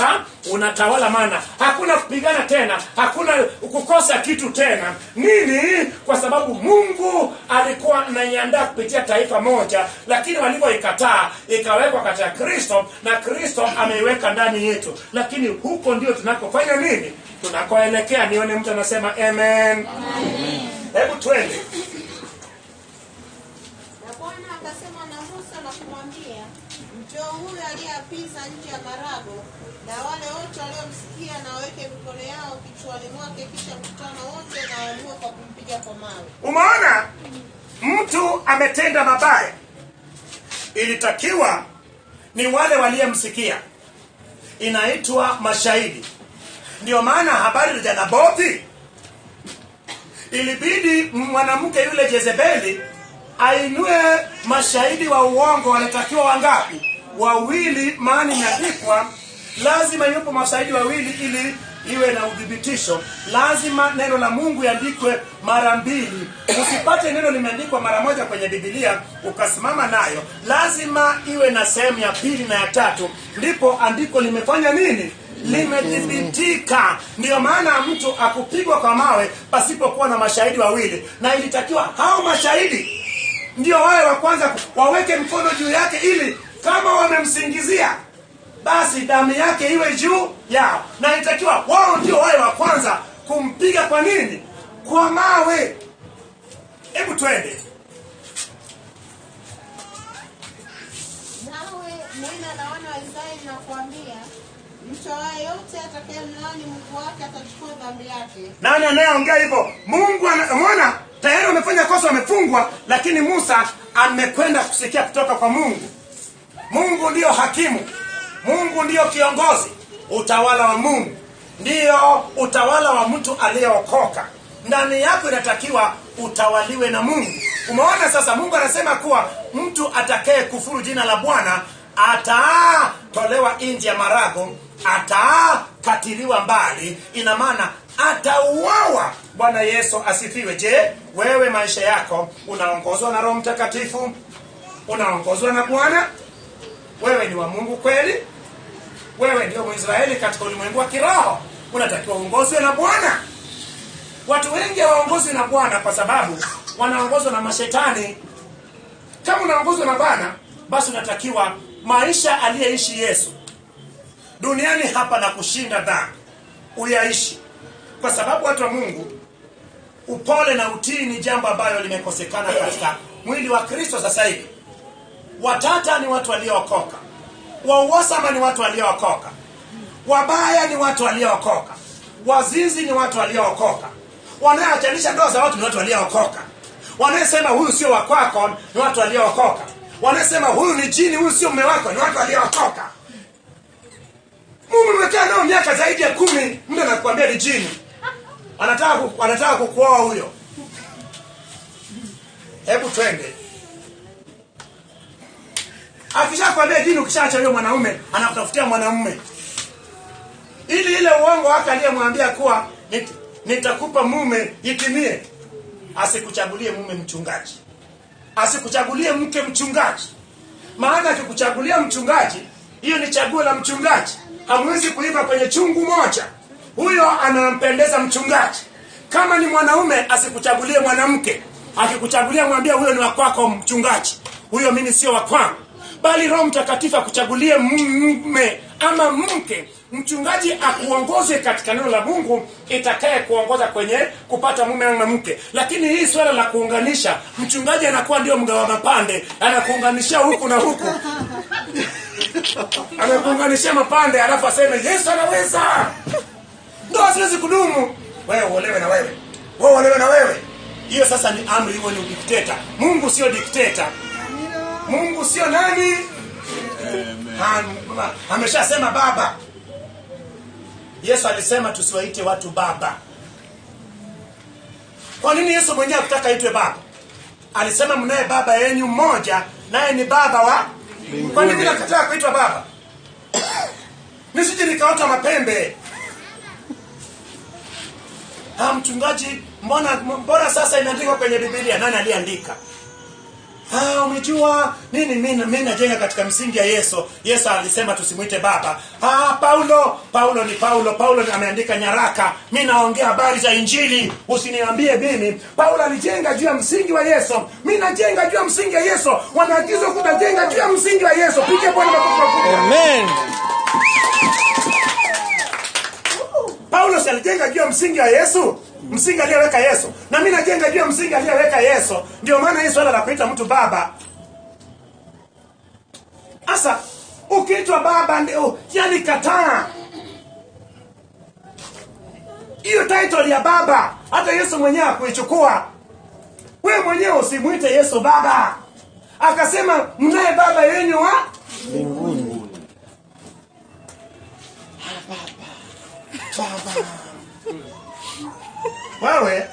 unatawala, maana hakuna kupigana tena, hakuna kukosa kitu tena. Nini? Kwa sababu Mungu alikuwa anaiandaa kupitia taifa moja, lakini walivyoikataa ikawekwa katika Kristo, na Kristo ameiweka ndani yetu. Lakini huko ndio tunakofanya nini? Tunakoelekea. Nione mtu anasema amen. Hebu twende. Na Bwana akasema na Musa na kumwambia, njoo huyu aliyeapiza nje ya marago, na wale wote waliomsikia na waweke mikono yao kichwani mwake, kisha mkutano wote na waamue kwa kumpiga kwa mawe. Umeona? Mtu ametenda mabaya, ilitakiwa ni wale waliyemsikia, inaitwa mashahidi. Ndio maana habari za Nabothi ilibidi mwanamke yule Jezebeli ainue mashahidi wa uongo. Walitakiwa wangapi? Wawili, maana imeandikwa lazima yupo mashahidi wawili ili iwe na udhibitisho. Lazima neno la Mungu liandikwe mara mbili. Usipate neno limeandikwa mara moja kwenye Biblia ukasimama nayo, lazima iwe na sehemu ya pili na ya tatu, ndipo andiko limefanya nini? Limedhibitika. Ndio maana mtu akupigwa kwa mawe pasipokuwa na mashahidi wawili, na ilitakiwa hao mashahidi ndio wawe wa kwanza waweke mkono juu yake, ili kama wamemsingizia basi damu yake iwe juu yao, na ilitakiwa wao ndio wawe wa kwanza kumpiga. Kwa nini? Kwa mawe. Hebu twende. Nawe nena na wana wa Israeli na kuambia, mtu awaye yote atakayemlaani Mungu wake atachukua dhambi yake. Nani anayeongea hivyo? Mungu. Umeona? Tayari wamefanya kosa, wamefungwa, lakini Musa amekwenda kusikia kutoka kwa Mungu. Mungu ndiyo hakimu, Mungu ndiyo kiongozi. Utawala wa Mungu ndiyo utawala wa mtu aliyeokoka. ndani yako inatakiwa utawaliwe na Mungu. Umeona sasa, Mungu anasema kuwa mtu atakaye kufuru jina la Bwana atatolewa nje ya marago, atakatiliwa mbali, ina maana atauawa. Bwana Yesu asifiwe. Je, wewe maisha yako unaongozwa na Roho Mtakatifu? Unaongozwa na Bwana? Wewe ni wa Mungu kweli? Wewe ndio Mwisraeli katika ulimwengu wa kiroho, unatakiwa uongozwe na Bwana. Watu wengi hawaongozwi na Bwana kwa sababu wanaongozwa na mashetani. Kama unaongozwa na Bwana, basi unatakiwa maisha aliyeishi Yesu duniani hapa na kushinda dhambi uyaishi. Kwa sababu watu wa Mungu, upole na utii ni jambo ambalo limekosekana katika mwili wa Kristo sasa hivi. Watata ni watu waliookoka, wauasama ni watu waliookoka, wabaya ni watu waliookoka, wazinzi ni watu waliookoka, wanaoachanisha ndoa za watu ni watu waliookoka, wanasema huyu sio wa kwako ni watu waliookoka, wanasema huyu ni jini, huyu sio mume wako ni watu waliookoka. Mungu umekaa nao miaka zaidi ya 10, mtu anakuambia ni jini, anataka kukuoa huyo. Hebu twende. Akishakwambia jini, ukishaacha huyo mwanaume anakutafutia mwanamume, ili ile uongo wake aliyemwambia kuwa nitakupa mume itimie. Asikuchagulie mume mchungaji, asikuchagulie mke mchungaji. Maana akikuchagulia mchungaji, hiyo ni chaguo la mchungaji. Hamwezi kuiva kwenye chungu moja. Huyo anampendeza mchungaji. Kama ni mwanaume, asikuchagulie mwanamke. Akikuchagulia mwambie huyo ni wa kwako mchungaji, huyo mimi sio wa kwangu. Bali Roho Mtakatifu akuchagulie mume ama mke, mchungaji akuongoze katika neno la Mungu itakaye kuongoza kwenye kupata mume ama mke. Lakini hii swala la kuunganisha, mchungaji anakuwa ndio mgawa mapande, anakuunganisha huku na huku. Anakuunganisha mapande alafu aseme Yesu anaweza. Ndio asiwezi kudumu. Wewe uolewe na wewe, wewe uolewe na wewe. Hiyo sasa ni amri, hiyo ni dikteta. Mungu sio dikteta. Mungu sio nani? Ameshasema baba. Yesu alisema tusiwaite watu baba. Kwa nini Yesu mwenyewe hakutaka aitwe baba? Alisema mnaye baba yenu mmoja, naye ni baba wa mbinguni. Kwa nini nakataa kuitwa baba? Nisije nikaota mapembe. Mchungaji, mbona sasa imeandikwa kwenye Biblia? Nani aliandika? Umejua nini, mimi najenga katika msingi ya Yesu. Yesu alisema tusimuite baba. Paulo ni Paulo ameandika nyaraka. Mimi naongea habari za Injili, usiniambie mimi. Paulo alijenga juu ya msingi wa Yesu. Mimi najenga juu ya msingi wa Yesu. Wanaagizwa kujenga juu ya msingi wa Yesu. Pige Bwana makofi. Amen. Paulo alijenga juu ya msingi wa Yesu, msingi aliyeweka Yesu. Na mimi najenga juu ya msingi aliyeweka Yesu. Ndio maana hii swala la kuita mtu baba. Asa ukiitwa baba ndio yani kataa. Hiyo title ya baba hata Yesu mwenyewe hakuichukua. Wewe mwenyewe usimuite Yesu baba. Akasema mnaye baba yenu wa Mbinguni. Baba. Wewe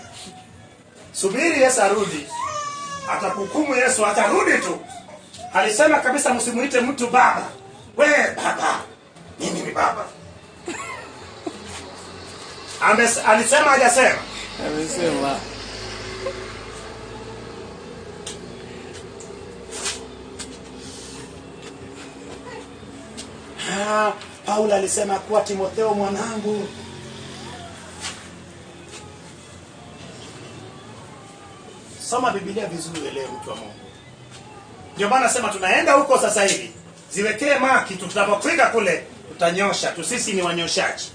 subiri Yesu arudi. Atakuhukumu. Yesu atarudi tu. Alisema kabisa msimuite mtu baba. Wewe baba. Mimi ni baba. Alisema hajasema? Amesema. Paulo alisema kuwa Timotheo mwanangu. Soma Biblia vizuri leo mtu wa Mungu. Ndio maana nasema tunaenda huko sasa hivi. Ziwekee maki, tutapofika kule tutanyosha. Sisi ni wanyoshaji.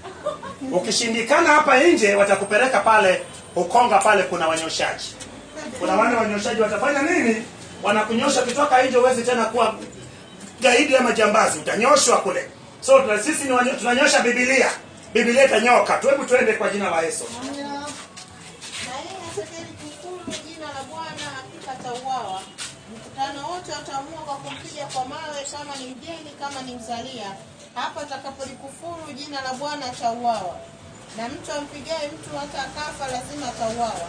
Ukishindikana hapa nje watakupeleka pale Ukonga, pale kuna wanyoshaji. Kuna wale wanyoshaji watafanya nini? Wanakunyosha kutoka nje, uweze tena kuwa gaidi ama jambazi, utanyoshwa kule. So sisi ni tunanyosha Biblia. Biblia itanyoka. Hebu tuende kwa jina la Yesu. Jina la Bwana hakika atauawa. Mkutano wote wataamua kwa kumpiga kwa mawe, kama ni mgeni kama ni mzalia. Hapa atakapolikufuru jina la Bwana atauawa. Na mtu ampigaye mtu hata akafa lazima atauawa.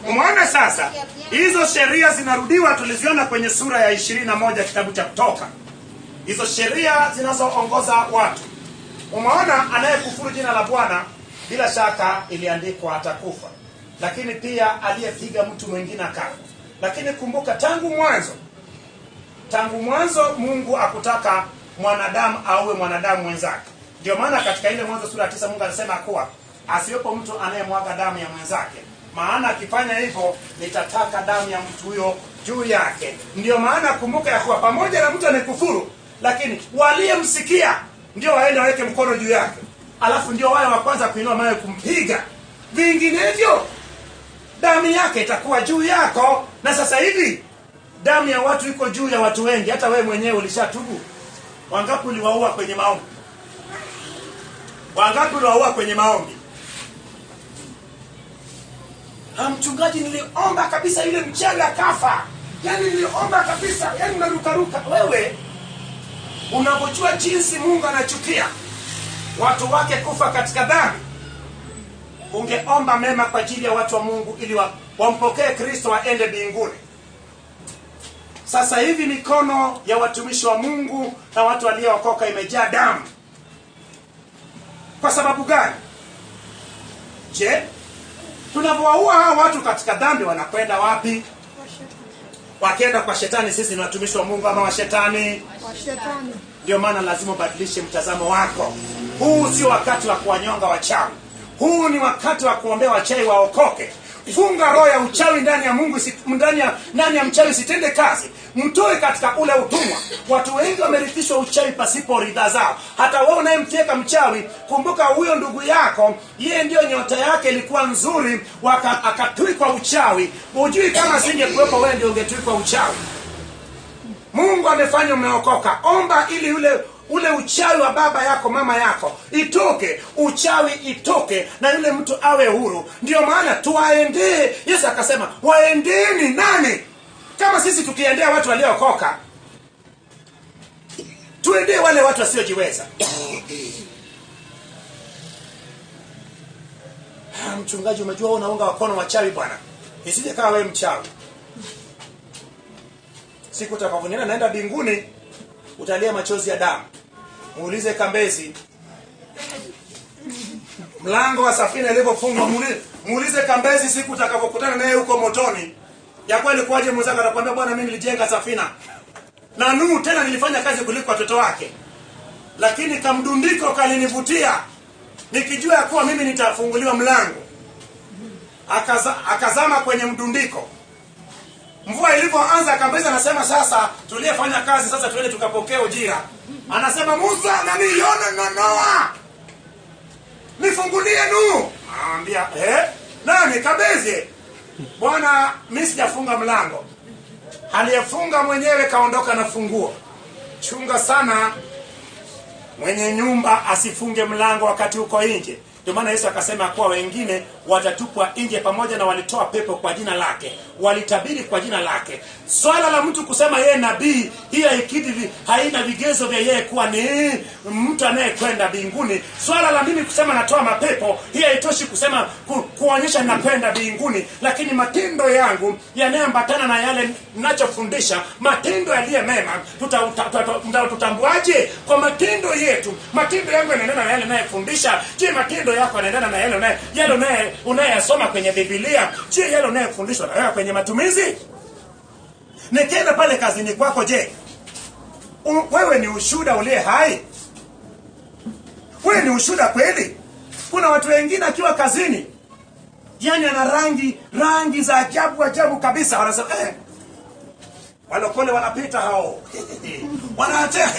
Umeona sasa? Hizo sheria zinarudiwa, tuliziona kwenye sura ya 21 kitabu cha Kutoka. Hizo sheria zinazoongoza watu. Umeona, anayekufuru jina la Bwana bila shaka iliandikwa atakufa. Lakini pia aliyepiga mtu mwingine akafa. Lakini kumbuka, tangu mwanzo Mungu akutaka mwanadamu auwe mwanadamu mwenzake. Ndio maana katika ile Mwanzo sura ya 9 Mungu alisema kuwa asiwepo mtu anayemwaga damu ya mwenzake, maana akifanya hivyo nitataka damu ya mtu huyo juu yake. Ndio maana kumbuka ya kuwa pamoja na mtu anayekufuru, lakini waliyemsikia ndio waende waweke mkono juu yake, alafu ndio wao wa kwanza kuinua mawe kumpiga. Vinginevyo damu yake itakuwa juu yako. Na sasa hivi damu ya watu iko juu ya watu wengi. Hata wewe mwenyewe ulishatubu. Wangapi uliwaua kwenye maombi? Wangapi uliwaua kwenye maombi? Mchungaji, niliomba kabisa yule mchawi akafa. Yaani niliomba kabisa, yaani unarukaruka. Wewe unapojua jinsi Mungu anachukia watu wake kufa katika dhambi, ungeomba mema kwa ajili ya watu wa Mungu ili wampokee Kristo waende mbinguni. Sasa hivi mikono ya watumishi wa Mungu na watu waliookoka imejaa damu. Kwa sababu gani? Je, tunapowaua hawa watu katika dhambi wanakwenda wapi? Wakienda kwa shetani. Sisi ni watumishi wa Mungu ama wa shetani? Wa shetani. Ndio maana lazima ubadilishe mtazamo wako. Huu sio wakati wa kuwanyonga wachawi. Huu ni wakati wa kuombea wachawi waokoke. Funga roho ya uchawi ndani ya Mungu, ndani ya mchawi sitende kazi. Mtoe katika ule utumwa. Watu wengi wamerithishwa uchawi pasipo ridhaa zao. Hata wewe unayemtieka mchawi, kumbuka huyo ndugu yako, yeye ndio nyota yake ilikuwa nzuri, akatwikwa uchawi. Hujui kama singekuwepo wewe ndio ungetwikwa uchawi. Mungu amefanya umeokoka. Omba ili ule uchawi wa baba yako, mama yako itoke, uchawi itoke, na yule mtu awe huru. Ndio maana tuwaendee. Yesu akasema, waendeni nani? Kama sisi tukiendea watu waliookoka, tuendee wale watu wasiojiweza. Mchungaji, umejua unaunga wakono wachawi bwana. Isije kama wewe mchawi. Siku utakaponiona naenda mbinguni, utalia machozi ya damu. Muulize Kambezi mlango wa safina ilipofungwa. Muulize Kambezi siku utakapokutana naye huko motoni, ya kweli kwaje mwenzangu atakwambia, bwana mimi nilijenga safina na Nuhu, tena nilifanya kazi kuliko watoto wake, lakini kamdundiko kalinivutia nikijua ya kuwa mimi nitafunguliwa mlango. Akazama kwenye mdundiko. Mvua ilipoanza, Kambezi anasema, sasa tuliyefanya kazi sasa tuende tukapokea ujira. Anasema, Musa na Yona na Noa, nifungulie Nuhu. Anamwambia, nani? Kambezi. Bwana, mimi sijafunga mlango. Aliyefunga mwenyewe kaondoka na funguo. Chunga sana mwenye nyumba asifunge mlango wakati uko nje. Ndio maana Yesu akasema kwa wengine watatupwa nje pamoja na walitoa pepo kwa jina lake, walitabiri kwa jina lake. Swala la mtu kusema yeye nabii, hiyo haina vigezo vya yeye kuwa ni mtu anayekwenda mbinguni. Swala la mimi kusema natoa mapepo, hiyo haitoshi kusema kuonyesha ninakwenda mbinguni. Lakini matendo yangu yanayoambatana na yale ninachofundisha, matendo yaliyo mema, tutambuaje? Kwa matendo yetu. Matendo yangu yanaendana na yale ninayofundisha. Je, matendo yako yanaendana na yale unayosoma kwenye Biblia? Je, yale unayofundishwa na wewe kwenye matumizi? Nikienda pale kazini kwako, je, wewe ni ushuhuda uliye hai? Wewe ni ushuhuda kweli? Kuna watu wengine akiwa kazini, yani ana rangi za ajabu kabisa. Wanasema walokole wanapita hao. Wanaacha.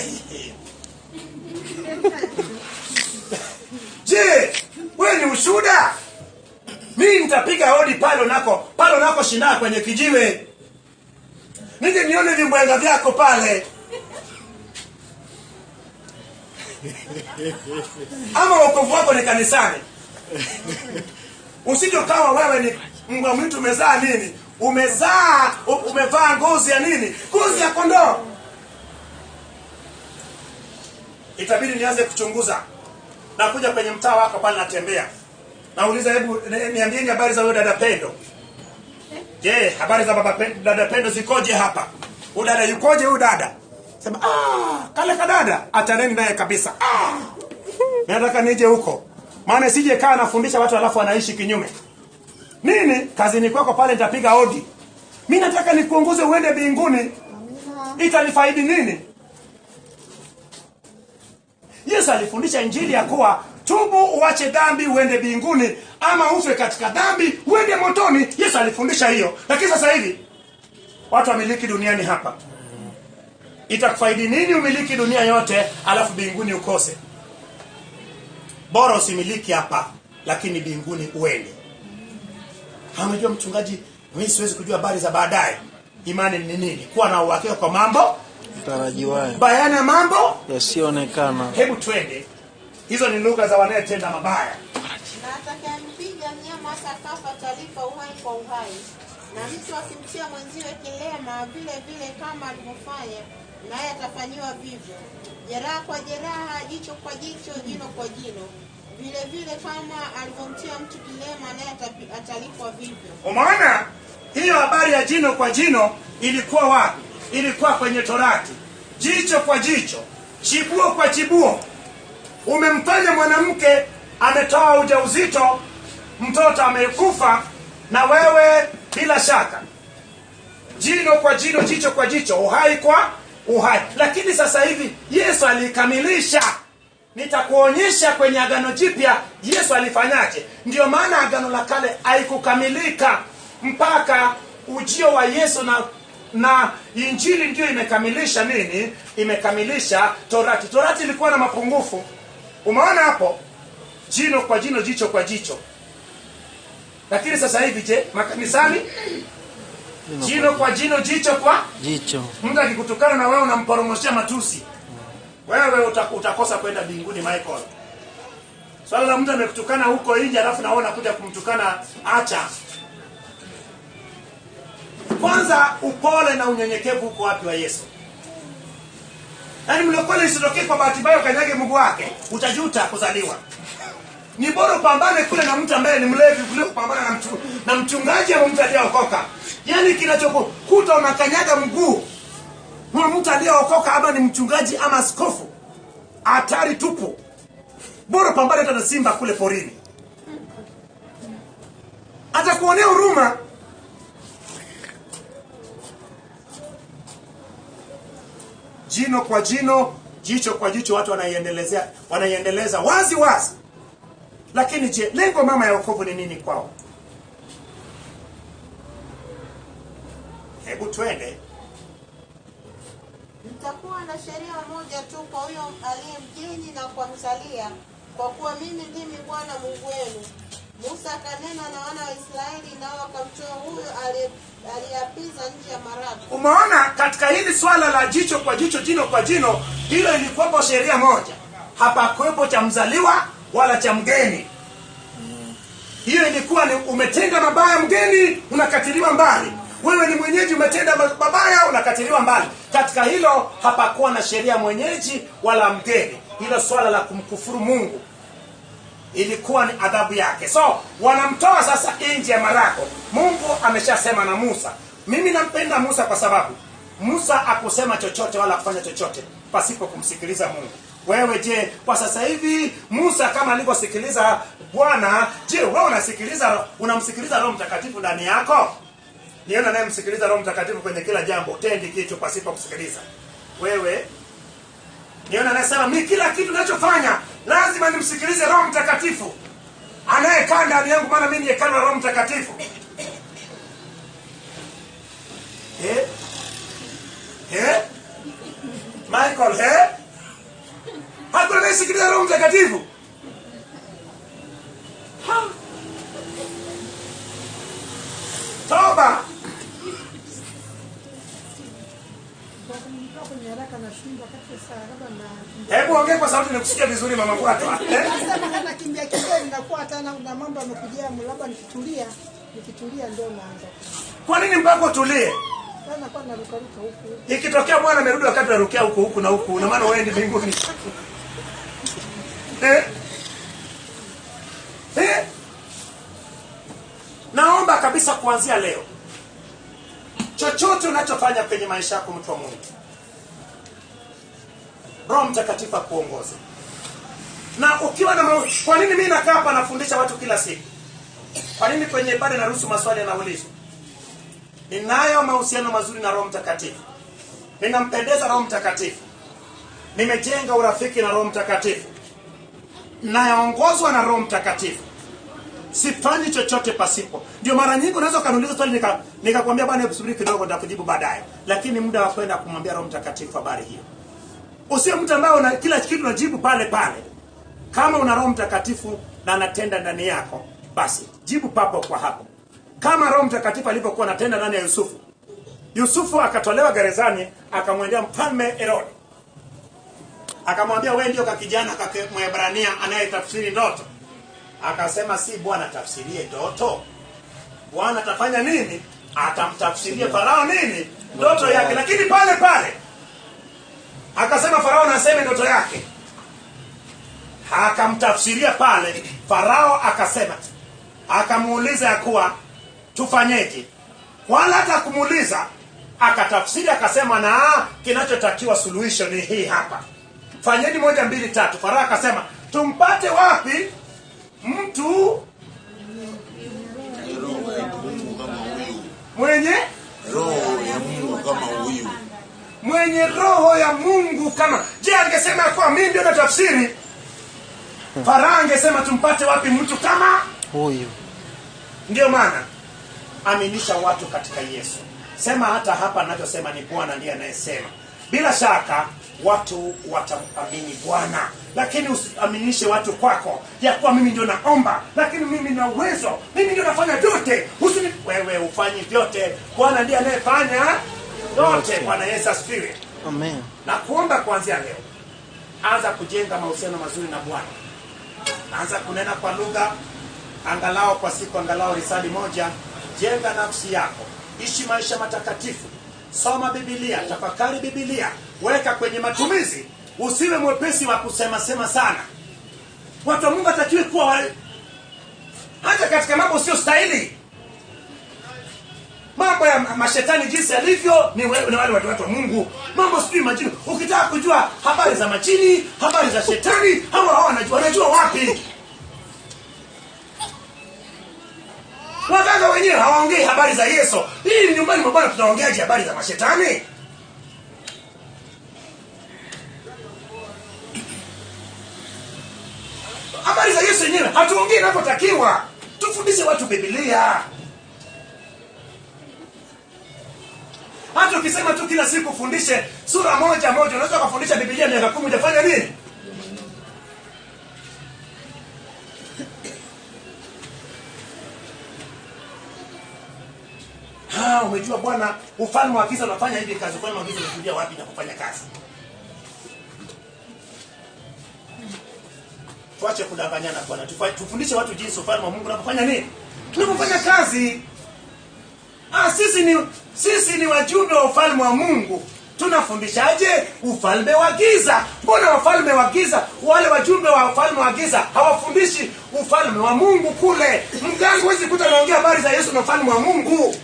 Je, wewe ni ushuhuda? Mimi nitapiga hodi pale nako shinda kwenye kijiwe. Nije nione vimbwenga vyako pale. Ama wokovu wako ni kanisani. Usije kama wewe ni mbwa mwitu umezaa nini? Umevaa ngozi ya nini? Ngozi ya kondoo. Itabidi nianze kuchunguza. Na kuja kwenye mtaa wako pale natembea. Nauliza, hebu niambieni habari za huyo dada Pendo. Je, habari za dada Pendo zikoje hapa? Huyu dada yukoje huyu dada? Sema, kale kadada, ataneni naye kabisa. Nataka nije huko. Maana sije kaa nafundisha watu alafu wanaishi kinyume. Nini? Kazini kwako pale nitapiga hodi. Mimi nataka nikuongoze uende mbinguni. Itanifaidi nini? Yesu alifundisha injili ya kuwa tubu uache dhambi uende mbinguni, ama ufe katika dhambi uende motoni. Yesu alifundisha hiyo. Lakini sasa hivi watu wamiliki duniani hapa. Itakufaidi nini umiliki dunia yote alafu mbinguni ukose? Bora usimiliki hapa lakini mbinguni uende. Hamjua mchungaji, mimi siwezi kujua habari za baadaye. Imani ni nini? Kuwa na uhakika kwa mambo tarajiwayo, bayana mambo yasionekana. Hebu twende. Hizo ni lugha za wanayetenda mabaya. Na atakayempiga mnyama atakafa atalipa uhai kwa uhai. Na mtu akimtia mwenziwe kilema vile vile kama alivyofanya, naye atafanyiwa vivyo. Jeraha kwa jeraha, jicho kwa jicho, jino kwa jino. Vile vile kama alivyomtia mtu kilema, naye atalipwa vivyo. Umeona? Hiyo habari ya jino kwa jino ilikuwa wapi? Ilikuwa kwenye Torati. Jicho kwa jicho, chibuo kwa chibuo. Umemfanya mwanamke ametoa ujauzito, mtoto amekufa, na wewe bila shaka. Jino kwa jino, jicho kwa jicho, uhai kwa uhai. Lakini sasa hivi Yesu alikamilisha. Nitakuonyesha kwenye Agano Jipya Yesu alifanyaje. Ndio maana Agano la Kale haikukamilika mpaka ujio wa Yesu, na injili ndio imekamilisha nini? Imekamilisha Torati. Torati ilikuwa na mapungufu. Umeona hapo? Jino kwa jino, jicho kwa jicho. Lakini sasa hivi je, makanisani jino kwa jino, jicho kwa jicho. Mtu akikutukana na wewe unamporomoshia matusi, wewe utakosa kwenda mbinguni Michael. Swala la mtu amekutukana huko nje alafu naona kuja kumtukana, acha. Kwanza upole na unyenyekevu uko wapi wa Yesu? Yaani mlokole isitokee kwa bahati mbaya ukanyage mguu wake, utajuta kuzaliwa. Ni bora upambane kule na mtu ambaye ni mlevi kuliko kupambana na mchungaji au mtu aliyeokoka. Yaani kinachokukuta unakanyaga mguu wa mtu aliyeokoka, ama ni mchungaji ama askofu, hatari tupu. Bora pambane hata na simba kule porini, atakuonea huruma. Jino kwa jino, jicho kwa jicho, watu wanaiendeleza wazi wazi. Lakini je, lengo mama ya wokovu ni nini kwao? Hebu twende. Mtakuwa na sheria moja tu kwa huyo aliye mgeni na kwa mzalia, kwa kuwa mimi ndimi Bwana Mungu wenu. Musa akanena na wana wa Israeli, nao wakamtoa huyo aliyeapiza nje ya marago. Umeona, katika hili swala la jicho kwa jicho, jino kwa jino, hilo ilikuwa sheria moja. Hapakuwepo cha mzaliwa wala cha mgeni. Hiyo ilikuwa ni umetenda mabaya mgeni, unakatiliwa mbali. Wewe ni mwenyeji, umetenda mabaya, unakatiliwa mbali. Katika hilo hapakuwa na sheria mwenyeji wala mgeni. Hilo swala la kumkufuru Mungu ilikuwa ni adhabu yake. So wanamtoa sasa nje ya marago. Mungu ameshasema na Musa. Mimi nampenda Musa kwa sababu Musa akusema chochote wala kufanya chochote pasipo kumsikiliza Mungu. Wewe je, kwa sasa hivi Musa kama alivyosikiliza Bwana, je wewe unamsikiliza Roho Mtakatifu ndani yako? Niona naye msikiliza Roho Mtakatifu kwenye kila jambo, utendi kitu pasipo kusikiliza. Wewe niona anasema mimi kila kitu ninachofanya lazima nimsikilize Roho Mtakatifu anayekaa ndani yangu, maana mimi ni hekalu la Roho Mtakatifu. Michael, hakuna anayesikiliza Roho Mtakatifu. Toba. Hebu ongea kwa sauti nikusikia vizuri mama kwako. Sasa nakimbia kidogo ninakuwa tena na mambo yamekujia, labda nikitulia ndio naanza. Kwa nini mpaka utulie? Sana kwa naruka huku. Ikitokea Bwana amerudi wakati anarukia huku na huku, na maana wewe ndi mbinguni. kabisa kuanzia leo, chochote unachofanya kwenye maisha yako, mtu wa Mungu, Roho Mtakatifu akuongoze. Na ukiwa na kwa nini mimi nakaa hapa nafundisha watu kila siku? Kwa nini kwenye ibada naruhusu maswali yanaulizwa? Ninayo mahusiano mazuri na Roho Mtakatifu. Ninampendeza Roho Mtakatifu. Nimejenga urafiki na Roho Mtakatifu. Naongozwa na Roho Mtakatifu. Sifanyi chochote pasipo. Ndio mara nyingi unaweza kaniuliza swali nikakwambia bwana hebu subiri kidogo nitakujibu baadaye. Lakini muda wa kwenda kumwambia Roho Mtakatifu habari hiyo. Usiwe mtu ambaye una kila kitu unajibu pale pale. Kama una Roho Mtakatifu na anatenda ndani yako, basi jibu papo kwa hapo. Kama Roho Mtakatifu alivyokuwa anatenda ndani ya Yusufu. Yusufu akatolewa gerezani, akamwendea mfalme Herode. Akamwambia wewe ndio kijana Mwebrania anayetafsiri ndoto. Akasema si Bwana tafsirie ndoto. Bwana atafanya nini? Atamtafsiria Farao nini? Ndoto yake. Lakini pale pale akasema Farao naseme ndoto yake. Akamtafsiria pale. Farao akasema, akamuuliza ya kuwa tufanyeje? Wala hata kumuuliza, akatafsiri akasema na kinachotakiwa suluhisho ni hii hapa. Fanyeni 1 2 3. Farao akasema tumpate wapi mtu mwenye roho ya Mungu kama huyu? Mwenye roho ya Mungu kama. Je, angesema kwa mimi ndio natafsiri? Farao angesema tumpate wapi mtu kama huyu? Ndio maana aminisha watu katika Yesu. Sema hata hapa ninachosema ni Bwana ndiye anayesema. Bila shaka watu watamamini Bwana. Lakini usiaminishe watu kwako ya kuwa mimi ndio naomba, lakini mimi nina uwezo, mimi ndio nafanya vyote. Wewe ufanye vyote. Bwana ndiye anayefanya yote. Bwana Yesu asifiwe. Amen. Na kuomba kuanzia leo, anza kujenga mahusiano mazuri na Bwana. Anza kunena kwa lugha angalau kwa siku, angalau risali moja. Jenga nafsi yako. Ishi maisha matakatifu. Soma Biblia, tafakari Biblia, weka kwenye matumizi. Usiwe mwepesi wa kusema sana. Watu wa Mungu hatakiwi kuwa hata katika mambo sio stahili. Mambo ya mashetani jinsi alivyo ni wale watu wa Mungu. Mambo sijui majini. Ukitaka kujua habari za majini, habari za shetani, hao wanajua wapi? Waganga wenyewe hawaongei habari za Yesu. Hii ni nyumbani mwa Bwana tunaongeaje habari za mashetani? Habari za Yesu yenyewe hatuongei inapotakiwa. Tufundishe watu Biblia. Hata ukisema tu kila siku fundishe sura moja, unaweza kufundisha Biblia miaka 10 hujafanya nini? Umejua Bwana ufalme wa giza unafanya hivi kazi. Ufalme wa giza unakuja wapi na kufanya kazi? Tuache kudanganyana Bwana. Tufundishe watu jinsi ufalme wa Mungu unafanya nini? Tunapofanya kazi. Sisi ni wajumbe wa ufalme wa Mungu. Tunafundishaje ufalme wa giza? Mbona wafalme wa giza, wale wajumbe wa ufalme wa giza hawafundishi ufalme wa Mungu kule? Mganga huwezi kuta anaongea habari za Yesu na ufalme wa Mungu.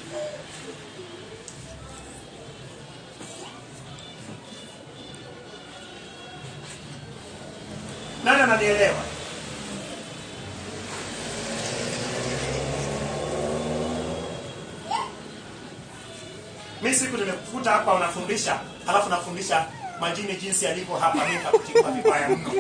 Nani ananielewa? Mimi siku nimekukuta hapa unafundisha, alafu nafundisha majini jinsi yalivyo hapa, mimi nitakuchukua vibaya mno.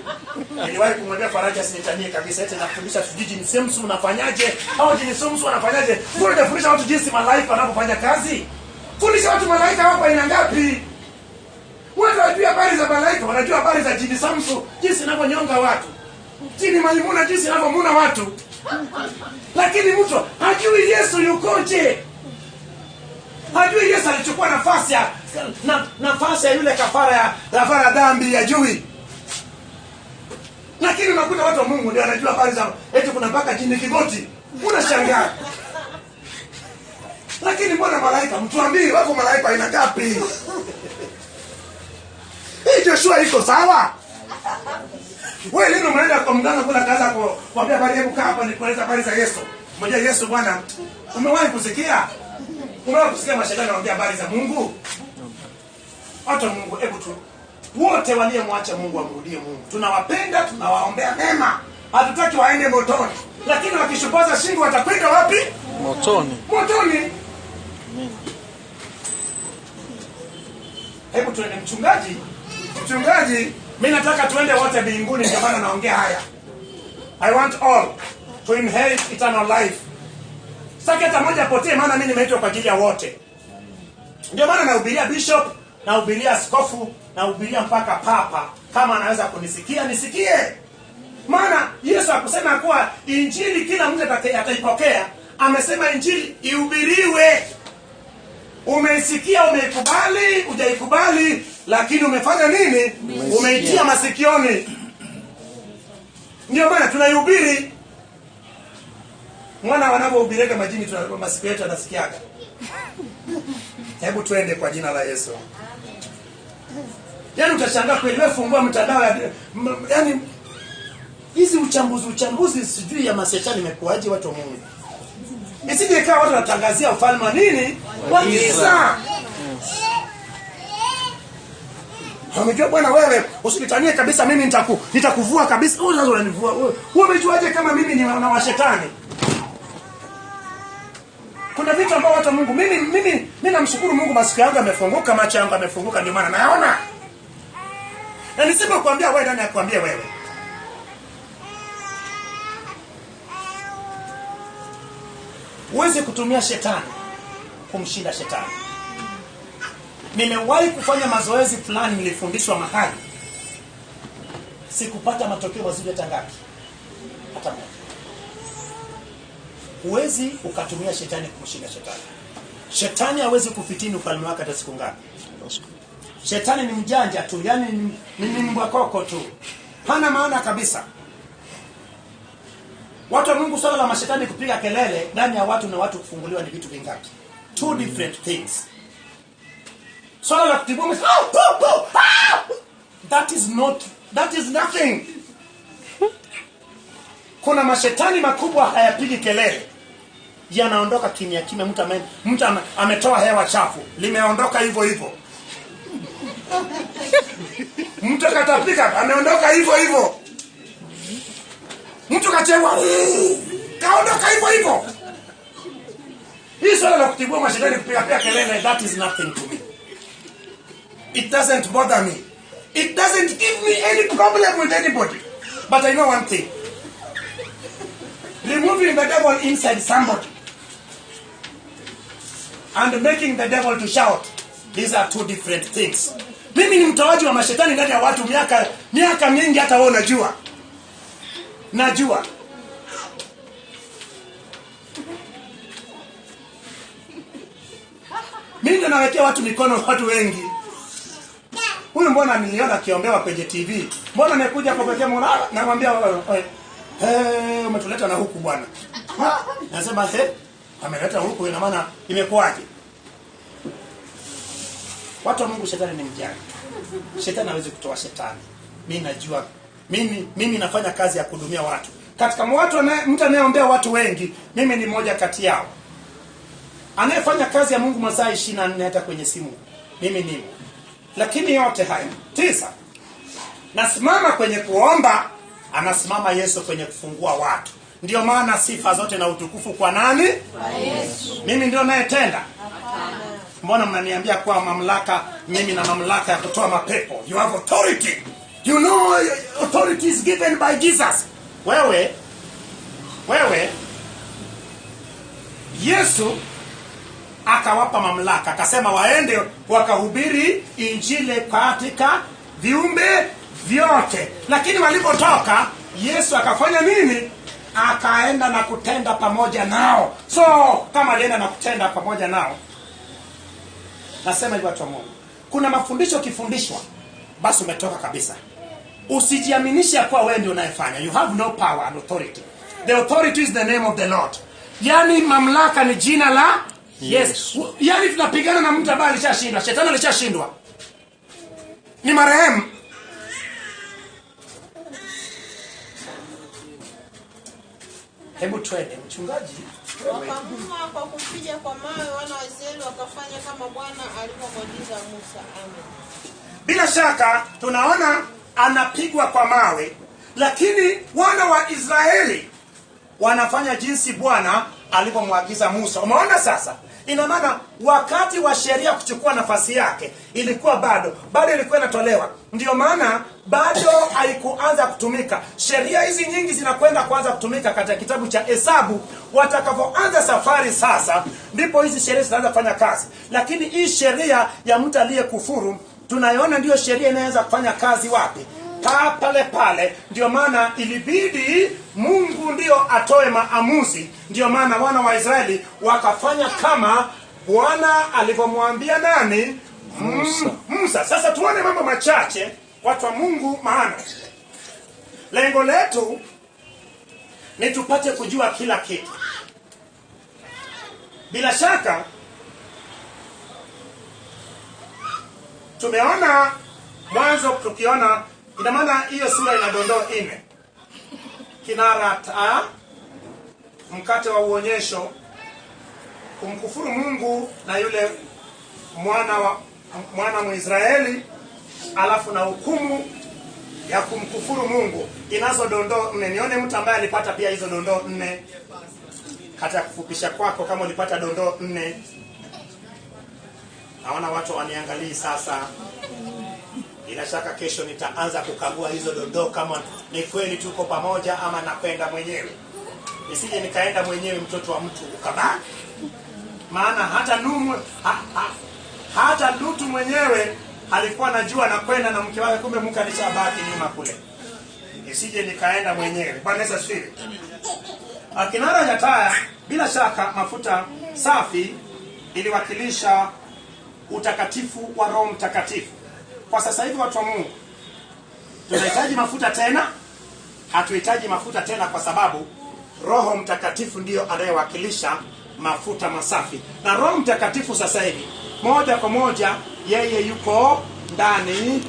Niliwahi kumwambia Faraja sinitanie kabisa, eti nafundisha jini Samson unafanyaje? Hao jini Samson wanafanyaje? Mbona unafundisha watu jinsi malaika wanapofanya kazi? Fundisha watu malaika hapa aina ngapi? Watu wajua habari za malaika, wanajua habari za jini Samson, jinsi anavyonyonga watu. Jini Maimuna jinsi anavyomuna watu. Lakini mtu hajui Yesu yukoje. Hajui Yesu alichukua nafasi ya yule kafara dhambi ya jui. Lakini unakuta watu wa Mungu ndio wanajua habari za eti kuna mpaka jini Kigoti. Unashangaa. Lakini mbona malaika? Mtuambie wako malaika aina ngapi? Hii Joshua iko sawa? Wewe leo unaenda kwa mganga kula kaza kuambia habari, hebu kaa hapa nikueleza habari za Yesu. Mmoja Yesu Bwana, umewahi kusikia? Umewahi kusikia mashetani wanaongea habari za Mungu? Hata Mungu, hebu tu wote waliomwacha Mungu wamrudie Mungu. Tunawapenda, tunawaombea mema. Hatutaki waende motoni. Lakini wakishupaza shingo watakwenda wapi? Motoni. Motoni. Hebu tuende mchungaji. Mchungaji, mimi nataka tuende wote mbinguni, ndio maana naongea haya. I want all to inherit eternal life. Sasa hata mmoja apotee, maana mimi nimeitwa kwa ajili ya wote. Ndio maana nahubiria bishop, nahubiria askofu, nahubiria mpaka papa. Kama anaweza kunisikia, nisikie. Maana Yesu akusema kuwa injili kila mtu ataipokea. Amesema injili ihubiriwe. Umeisikia, umeikubali, hujaikubali, lakini umefanya nini? Umeitia masikioni. Ndio maana tunaihubiri. Mwana wanapohubirika majini, tuna masikio yetu yanasikiaga. Hebu tuende kwa jina la Yesu. Yaani utashangaa kweli, wewe fungua mtandao yaani hizi uchambuzi sijui ya mashetani imekuaje watu wa Mungu. Isije ikawa watu wanatangazia ufalme wa nini? Wa giza. Hamjua bwana wewe usipitanie kabisa, mimi nitakuvua kabisa. Wewe lazima unanivua. Wewe umejuaje kama mimi ni wana wa shetani? Kuna vitu ambavyo watu wa Mungu, mimi namshukuru Mungu, masikio yangu yamefunguka, macho yangu yamefunguka, ndio maana naona. Na nisema kuambia wewe, nani akwambie wewe? Uweze kutumia shetani kumshinda shetani. Nimewahi kufanya mazoezi fulani, nilifundishwa mahali. Sikupata matokeo mazuri hata ngapi? Hata moja. Uwezi ukatumia shetani kumshinda shetani. Shetani hawezi kufitini ufalme wake hata siku ngapi. Shetani ni mjanja tu, yani ni mbwa koko tu. Hana maana kabisa. Watu wa Mungu, swala la mashetani kupiga kelele ndani ya watu na watu kufunguliwa ni vitu vingapi? Two different things. Swala la kutibua that is nothing. Kuna mashetani makubwa hayapigi kelele, yanaondoka kimya kimya. Mtu ametoa hewa chafu, limeondoka hivyo hivyo. Mtu katapika, ameondoka hivyo hivyo. Mtu kachewa, kaondoka hivyo hivyo. Hii swala la kutibua mashetani kupiga kelele, that is nothing to me. It doesn't bother me. It doesn't give me any problem with anybody. But I know one thing. Removing the devil inside somebody and making the devil to shout, these are two different things. Mimi ni mtoaji wa mashetani ndani ya watu miaka mingi, hata wewe unajua. Najua. Mimi nawekea watu mikono, watu wengi. Huyu mbona niliona akiombewa kwenye TV? Mbona amekuja kwa kuwekea mwana? Namwambia umetuleta na huku bwana. Nasema ameleta huku, ina maana imekuaje? Watu wa Mungu, shetani ni mjanja. Shetani hawezi kutoa shetani. Mimi najua. Mimi nafanya kazi ya kuhudumia watu. Katika watu mtu anayeombea watu wengi, mimi ni mmoja kati yao. Anayefanya kazi ya Mungu masaa 24 hata kwenye simu, mimi nimo. Lakini yote haya 9, nasimama kwenye kuomba, anasimama Yesu kwenye kufungua watu. Ndio maana sifa zote na utukufu kwa nani? Kwa Yesu. Mimi ndio nayetenda. Mbona mnaniambia kwa mamlaka, mimi na mamlaka ya kutoa mapepo? You have authority. You know authority is given by Jesus. Wewe Yesu akawapa mamlaka, akasema waende wakahubiri injili katika viumbe vyote. Lakini walipotoka, Yesu akafanya nini? Akaenda na kutenda pamoja nao. So kama alienda na kutenda pamoja nao, nasema hivi watu wa Mungu, kuna mafundisho kifundishwa, basi umetoka kabisa. Usijiaminishe kwa wewe ndio unayefanya. You have no power and authority. The authority is the name of the Lord. Yani mamlaka ni jina la Yes. Yani tunapigana na mtu ambaye alishashindwa. Shetani alishashindwa. Ni marehemu. Hebu twende mchungaji. Wakamuua kwa kupiga kwa mawe, wana wa Israeli wakafanya kama Bwana alivyomwagiza Musa. Amen. Bila shaka tunaona anapigwa kwa mawe, lakini wana wa Israeli wanafanya jinsi Bwana alivyomwagiza Musa. Umeona sasa? Ina maana wakati wa sheria kuchukua nafasi yake ilikuwa bado ilikuwa inatolewa. Ndio maana bado haikuanza kutumika. Sheria hizi nyingi zinakwenda kuanza kutumika katika kitabu cha Hesabu. Watakapoanza safari sasa ndipo hizi sheria zitaanza kufanya kazi. Lakini hii sheria ya mtu aliyekufuru tunaiona ndio sheria inaanza kufanya kazi wapi? Pale. Ndio maana ilibidi Mungu ndio atoe maamuzi. Ndio maana wana wa Israeli wakafanya kama Bwana alivyomwambia nani? Musa. Sasa tuone mambo machache watu wa Mungu, maana lengo letu ni tupate kujua kila kitu. Bila shaka tumeona mwanzo, tukiona ina maana hiyo sura ina dondoo 4. Kinara ta, mkate wa uonyesho, kumkufuru Mungu na yule mwana Mwisraeli, alafu na hukumu ya kumkufuru Mungu. Inazo dondoo 4. Nione mtu ambaye alipata pia hizo dondoo 4 katika kufupisha kwako, kama ulipata dondoo 4. Naona watu waniangalii sasa. Bila shaka kesho nitaanza kukagua hizo dondoo kama ni kweli tuko pamoja ama nakwenda mwenyewe. Nisije nikaenda mwenyewe mtoto wa mtu ukabaki. Maana hata Lutu mwenyewe alikuwa anajua anakwenda na mke wake, kumbe mke alishabaki nyuma kule. Nisije nikaenda mwenyewe. Bwana Yesu asifiwe. Kinara cha taa, bila shaka mafuta safi iliwakilisha utakatifu wa Roho Mtakatifu. Kwa sasa hivi watu wa Mungu, tunahitaji mafuta tena? Hatuhitaji mafuta tena, kwa sababu Roho Mtakatifu ndiyo anayewakilisha mafuta masafi. Na Roho Mtakatifu sasa hivi moja kwa moja yeye yuko ndani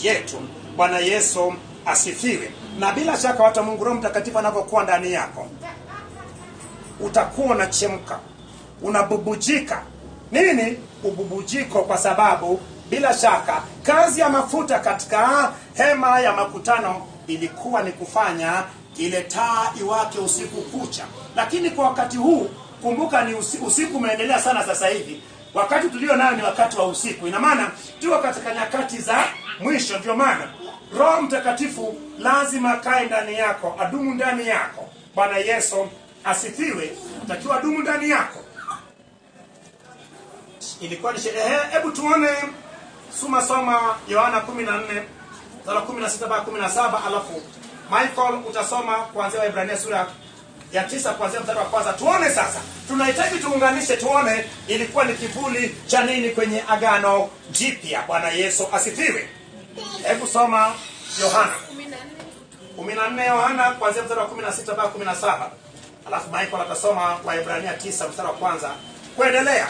yetu. Bwana Yesu asifiwe. Na bila shaka watu wa Mungu, Roho Mtakatifu anapokuwa ndani yako, utakuwa unachemka, unabubujika. Nini ububujiko? Kwa sababu bila shaka kazi ya mafuta katika hema ya makutano ilikuwa ni kufanya ile taa iwake usiku kucha. Lakini kwa wakati huu, kumbuka ni usiku umeendelea sana sasa hivi. Wakati tulio nayo ni wakati wa usiku. Ina maana tuko katika nyakati za mwisho. Ndio maana Roho Mtakatifu lazima kae ndani yako, adumu ndani yako. Bwana Yesu asifiwe. Atakiwa adumu ndani yako. Ilikuwa ni sherehe. Hebu tuone soma Yohana 14 sura 16 mpaka 17, alafu Michael utasoma kuanzia Waebrania sura ya 9 kuanzia mstari wa kwanza. Tuone sasa. Tunahitaji tuunganishe, tuone ilikuwa ni kivuli cha nini kwenye agano jipya. Bwana Yesu asifiwe. Hebu soma Yohana 14 Yohana kuanzia mstari wa 16 mpaka 17. Alafu Michael atasoma Waebrania 9 mstari wa kwanza kuendelea.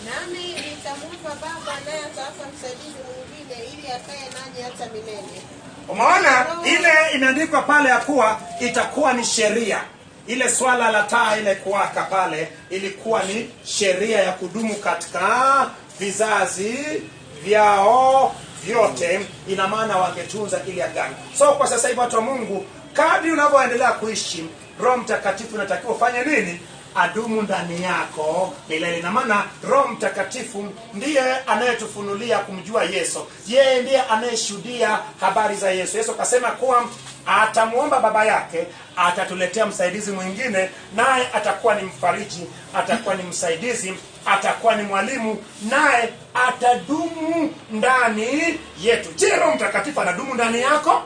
Nami nitamwomba Baba, naye atawapa msaidizi mwingine, ili akae nanyi hata milele. Umeona ile imeandikwa pale ya kuwa itakuwa ni sheria. Ile swala la taa ile kuwaka pale ilikuwa ni sheria ya kudumu katika vizazi vyao vyote. Ina maana wangetunza ile agano. So kwa sasa hivi watu wa Mungu, kadri unavyoendelea kuishi, Roho Mtakatifu unatakiwa ufanye nini? Adumu ndani yako milele. Na maana Roho Mtakatifu ndiye anayetufunulia kumjua Yesu. Yeye ndiye anayeshuhudia habari za Yesu. Yesu akasema kuwa atamuomba Baba yake, atatuletea msaidizi mwingine, naye atakuwa ni mfariji, atakuwa ni msaidizi, atakuwa ni mwalimu, naye atadumu ndani yetu. Je, Roho Mtakatifu anadumu ndani yako?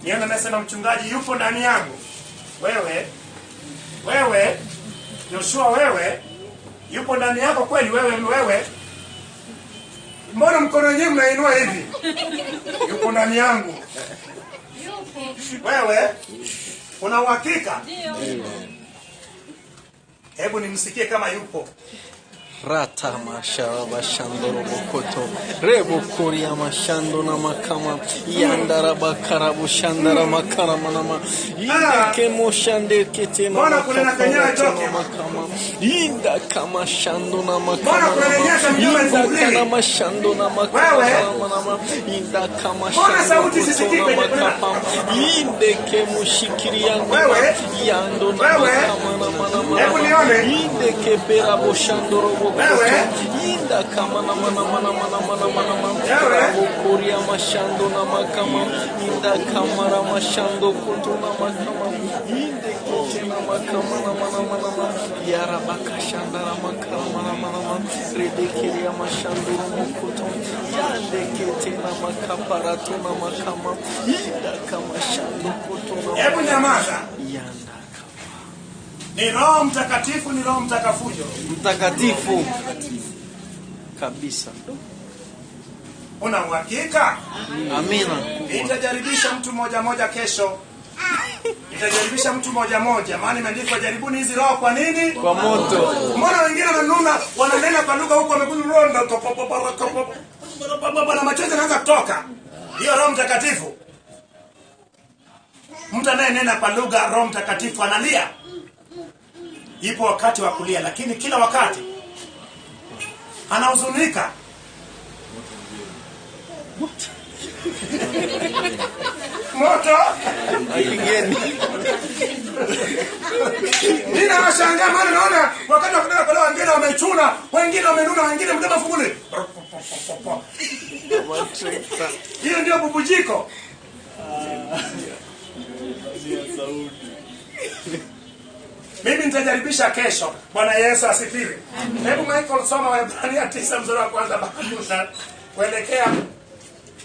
Niona nasema mchungaji yupo ndani yangu. Wewe Joshua, wewe yupo ndani yako kweli? Wewe mbona mkono wenyewe mnainua hivi? Yupo ndani yangu. Wewe una uhakika? Hebu nimsikie kama yupo. Rata masharaba shandoro bokoto rebo koria mashando na makama yandara bakarabu shandara makara manama indeke moshande kete na makama inda kama shando na makama inda kana mashando na makama manama inda kama shando na makama indeke mushikiria yando na makama manama indeke bera boshandoro inda kama na mana koria mashando na makama inda kamara mashando kutu na makama inde kote na makama na mana yara bakashanda na makama na mana redekiria mashando kutu yande kete na makaparato na makama inda kama shando kutu na hebu nyamaza. yanda Ni Roho Mtakatifu, ni Roho Mtakafujo. Mtakatifu kabisa. Una uhakika? Amina. Nitajaribisha mtu moja kesho. Nitajaribisha mtu moja, maana imeandikwa jaribuni hizi roho kwa nini? Kwa moto. Mbona wengine wananena kwa lugha huko wamekuronda na machozi yanaanza kutoka. Hiyo Roho Mtakatifu. Mtu anayenena kwa lugha, Roho Mtakatifu analia. Ipo wakati wa kulia, lakini kila wakati anahuzunika. Moto Akigeni. nina washangaa, maana naona wakati wa kunena kwa lugha wengine wamechuna, wengine wamenuna, wengine mdema funguli. Hiyo ndio bubujiko. Mimi nitajaribisha kesho. Bwana Yesu asifiwe. Hebu Michael soma Waebrania 9 mstari wa kwanza mpaka kuelekea.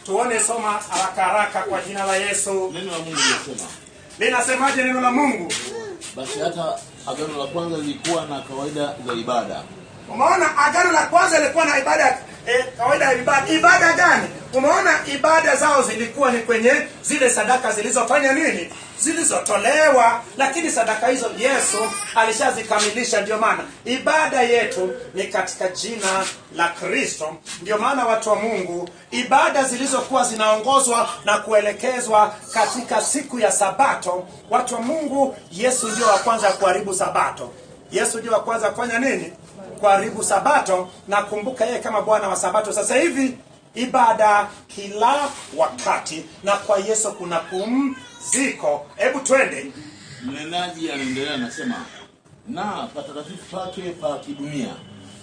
Tuone, soma haraka kwa jina la Yesu. Neno la Mungu linasema. Linasemaje neno la Mungu? Basi hata agano la kwanza lilikuwa na kawaida za ibada. Umeona, agano la kwanza lilikuwa na ibada, kawaida ya ibada. Ibada gani? Umeona, ibada zao zilikuwa ni kwenye zile sadaka zilizofanya nini? Zilizotolewa. Lakini sadaka hizo Yesu alishazikamilisha. Ndio maana ibada yetu ni katika jina la Kristo. Ndio maana watu wa Mungu, ibada zilizokuwa zinaongozwa na kuelekezwa katika siku ya Sabato, watu wa Mungu, Yesu ndio wa kwanza kuharibu Sabato. Yesu ndio wa kwanza kufanya nini? Kuharibu Sabato, na kumbuka yeye kama Bwana wa Sabato. Sasa hivi ibada kila wakati, na kwa Yesu kuna pumziko. Hebu twende. Mnenaji anaendelea anasema, na patakatifu pake pa kidunia,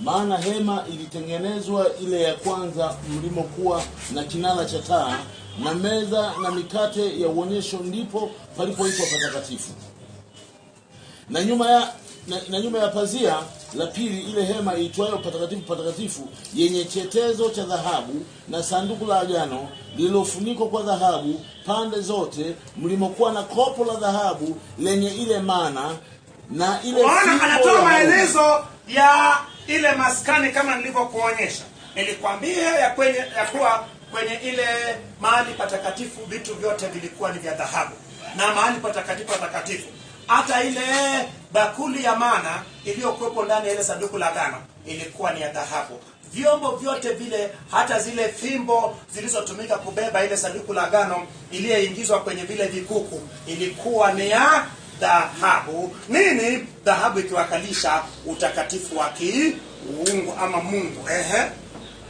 maana hema ilitengenezwa ile ya kwanza mlimokuwa na kinara cha taa na meza na mikate ya uonyesho, ndipo palipoitwa patakatifu. Na nyuma ya pazia la pili ile hema iitwayo patakatifu yenye chetezo cha dhahabu na sanduku la agano lililofunikwa kwa dhahabu pande zote, mlimokuwa na kopo la dhahabu lenye ile mana na ile Bwana anatoa maelezo ya ile maskani kama nilivyokuonyesha. Nilikwambia ya kuwa kwenye ile mahali patakatifu vitu vyote vilikuwa ni vya dhahabu, na mahali patakatifu hata ile bakuli ya mana iliyokuwepo ndani ya ile sanduku la agano ilikuwa ni ya dhahabu. Vyombo vyote vile, hata zile fimbo zilizotumika kubeba ile sanduku la agano iliyoingizwa kwenye vile vikuku, ilikuwa ni ya dhahabu. Nini? Dhahabu ikiwakalisha utakatifu wa kiungu ama Mungu.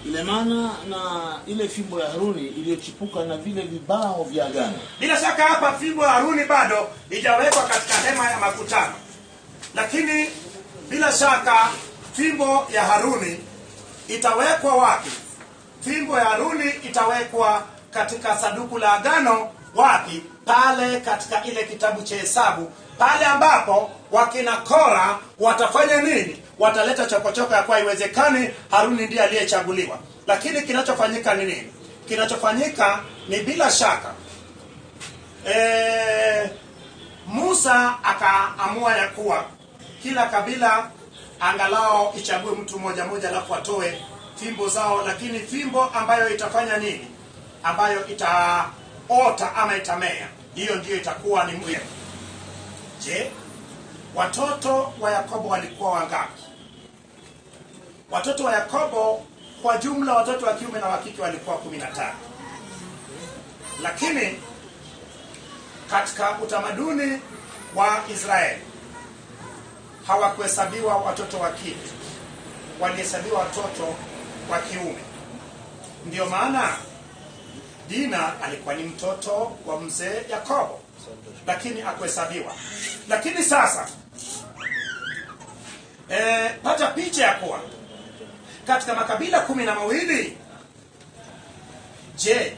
ile mana na ile fimbo ya Haruni iliyochipuka na vile vibao vya agano. Bila shaka hapa fimbo ya Haruni bado haijawekwa katika hema ya makutano. Lakini bila shaka fimbo ya Haruni itawekwa wapi? Fimbo ya Haruni itawekwa katika sanduku la agano wapi? Pale katika ile kitabu cha Hesabu, pale ambapo wakina Kora watafanya nini? Wataleta chokochoko ya kwa iwezekani Haruni ndiye aliyechaguliwa. Lakini kinachofanyika ni nini? Kinachofanyika ni bila shaka Musa akaamua ya kuwa kila kabila angalao ichague mtu mmoja alafu atoe fimbo zao, lakini fimbo ambayo itafanya nini? Ambayo itaota ama itamea, hiyo ndiyo itakuwa ni mwema. Je, watoto wa Yakobo walikuwa wangapi? Watoto wa Yakobo kwa jumla, watoto wa kiume na wa kike walikuwa 15. Lakini katika utamaduni wa Israeli hawakuhesabiwa watoto wa kike, walihesabiwa watoto wa kiume. Ndio maana Dina alikuwa ni mtoto wa mzee Yakobo, lakini hakuhesabiwa. Lakini sasa pata picha ya kuwa katika makabila 12, je,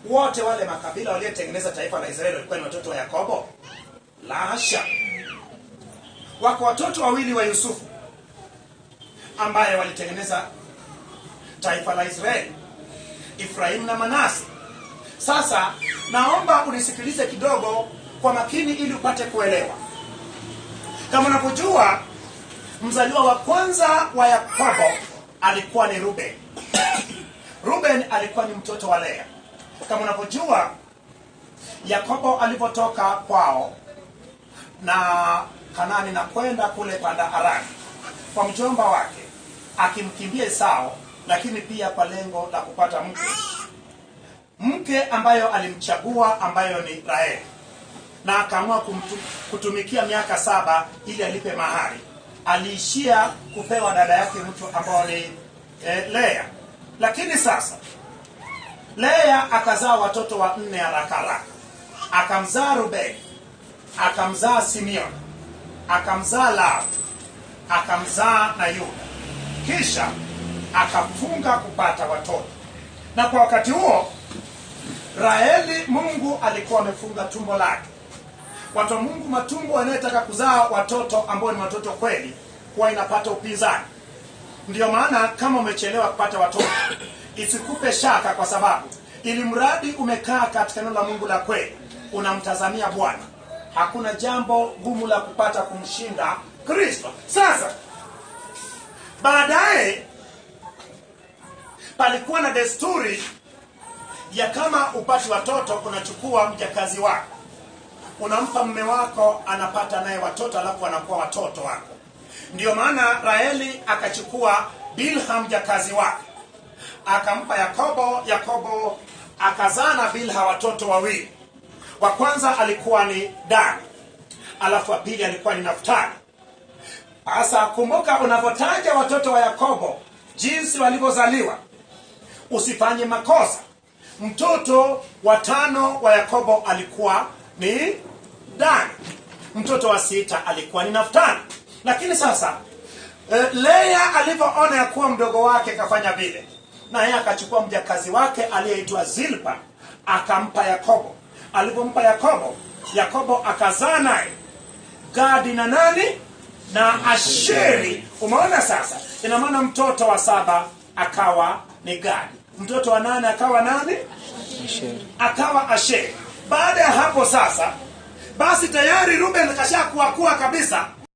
wote wale makabila waliotengeneza taifa la Israeli walikuwa ni watoto wa Yakobo? La hasha. Wako watoto wawili wa Yusufu ambaye walitengeneza taifa la Israeli, Efraim na Manase. Sasa naomba unisikilize kidogo kwa makini ili upate kuelewa. Kama unapojua, mzaliwa wa kwanza wa Yakobo alikuwa ni Ruben. Ruben alikuwa ni mtoto wa Lea. Kama unapojua, Yakobo alipotoka kwao na Kanani na kwenda kule panda Harani kwa mjomba wake, akimkimbia Esau, lakini pia kwa lengo la kupata mke ambayo alimchagua, ambayo ni Raheli, na akaamua kutumikia miaka 7 ili alipe mahari. Aliishia kupewa dada yake mtu ambao ni Lea. Lakini sasa Lea akazaa watoto wa 4 haraka. Akamzaa Ruben, akamzaa Simeon, akamzaa Lawi, akamzaa na Yuda. Kisha akafunga kupata watoto. Na kwa wakati huo Raheli, Mungu alikuwa amefunga tumbo lake. Watu wa Mungu, matumbo wanayotaka kuzaa watoto ambao ni watoto kweli, kwa inapata upinzani. Ndio maana kama umechelewa kupata watoto, isikupe shaka, kwa sababu ili mradi umekaa katika neno la Mungu la kweli, unamtazamia Bwana, hakuna jambo gumu la kupata kumshinda Kristo. Sasa baadaye palikuwa na desturi ya kama upati watoto, unachukua mjakazi wako, unampa mume wako, anapata naye watoto, alafu wanakuwa watoto wako. Ndio maana Raheli akachukua Bilha mjakazi wake, akampa Yakobo. Yakobo akazaa na Bilha watoto wawili. Wa kwanza alikuwa ni Dani, alafu wa pili alikuwa ni Naftali. Sasa kumbuka, unapotaja watoto wa Yakobo jinsi walivyozaliwa, usifanye makosa. Mtoto wa 5 wa Yakobo alikuwa ni Dani, mtoto wa 6 alikuwa ni Naftali. Lakini sasa Lea alipoona ya kuwa mdogo wake kafanya vile, na yeye akachukua mjakazi wake aliyeitwa Zilpa, akampa Yakobo. Alipompa Yakobo, Yakobo akazaa naye Gadi na nani na Asheri. Umeona sasa? Ina maana mtoto wa 7 akawa ni Gadi, mtoto wa 8 akawa nani? Asheri. Akawa Asheri. Baada ya hapo sasa, basi tayari Ruben kashakuwa kabisa,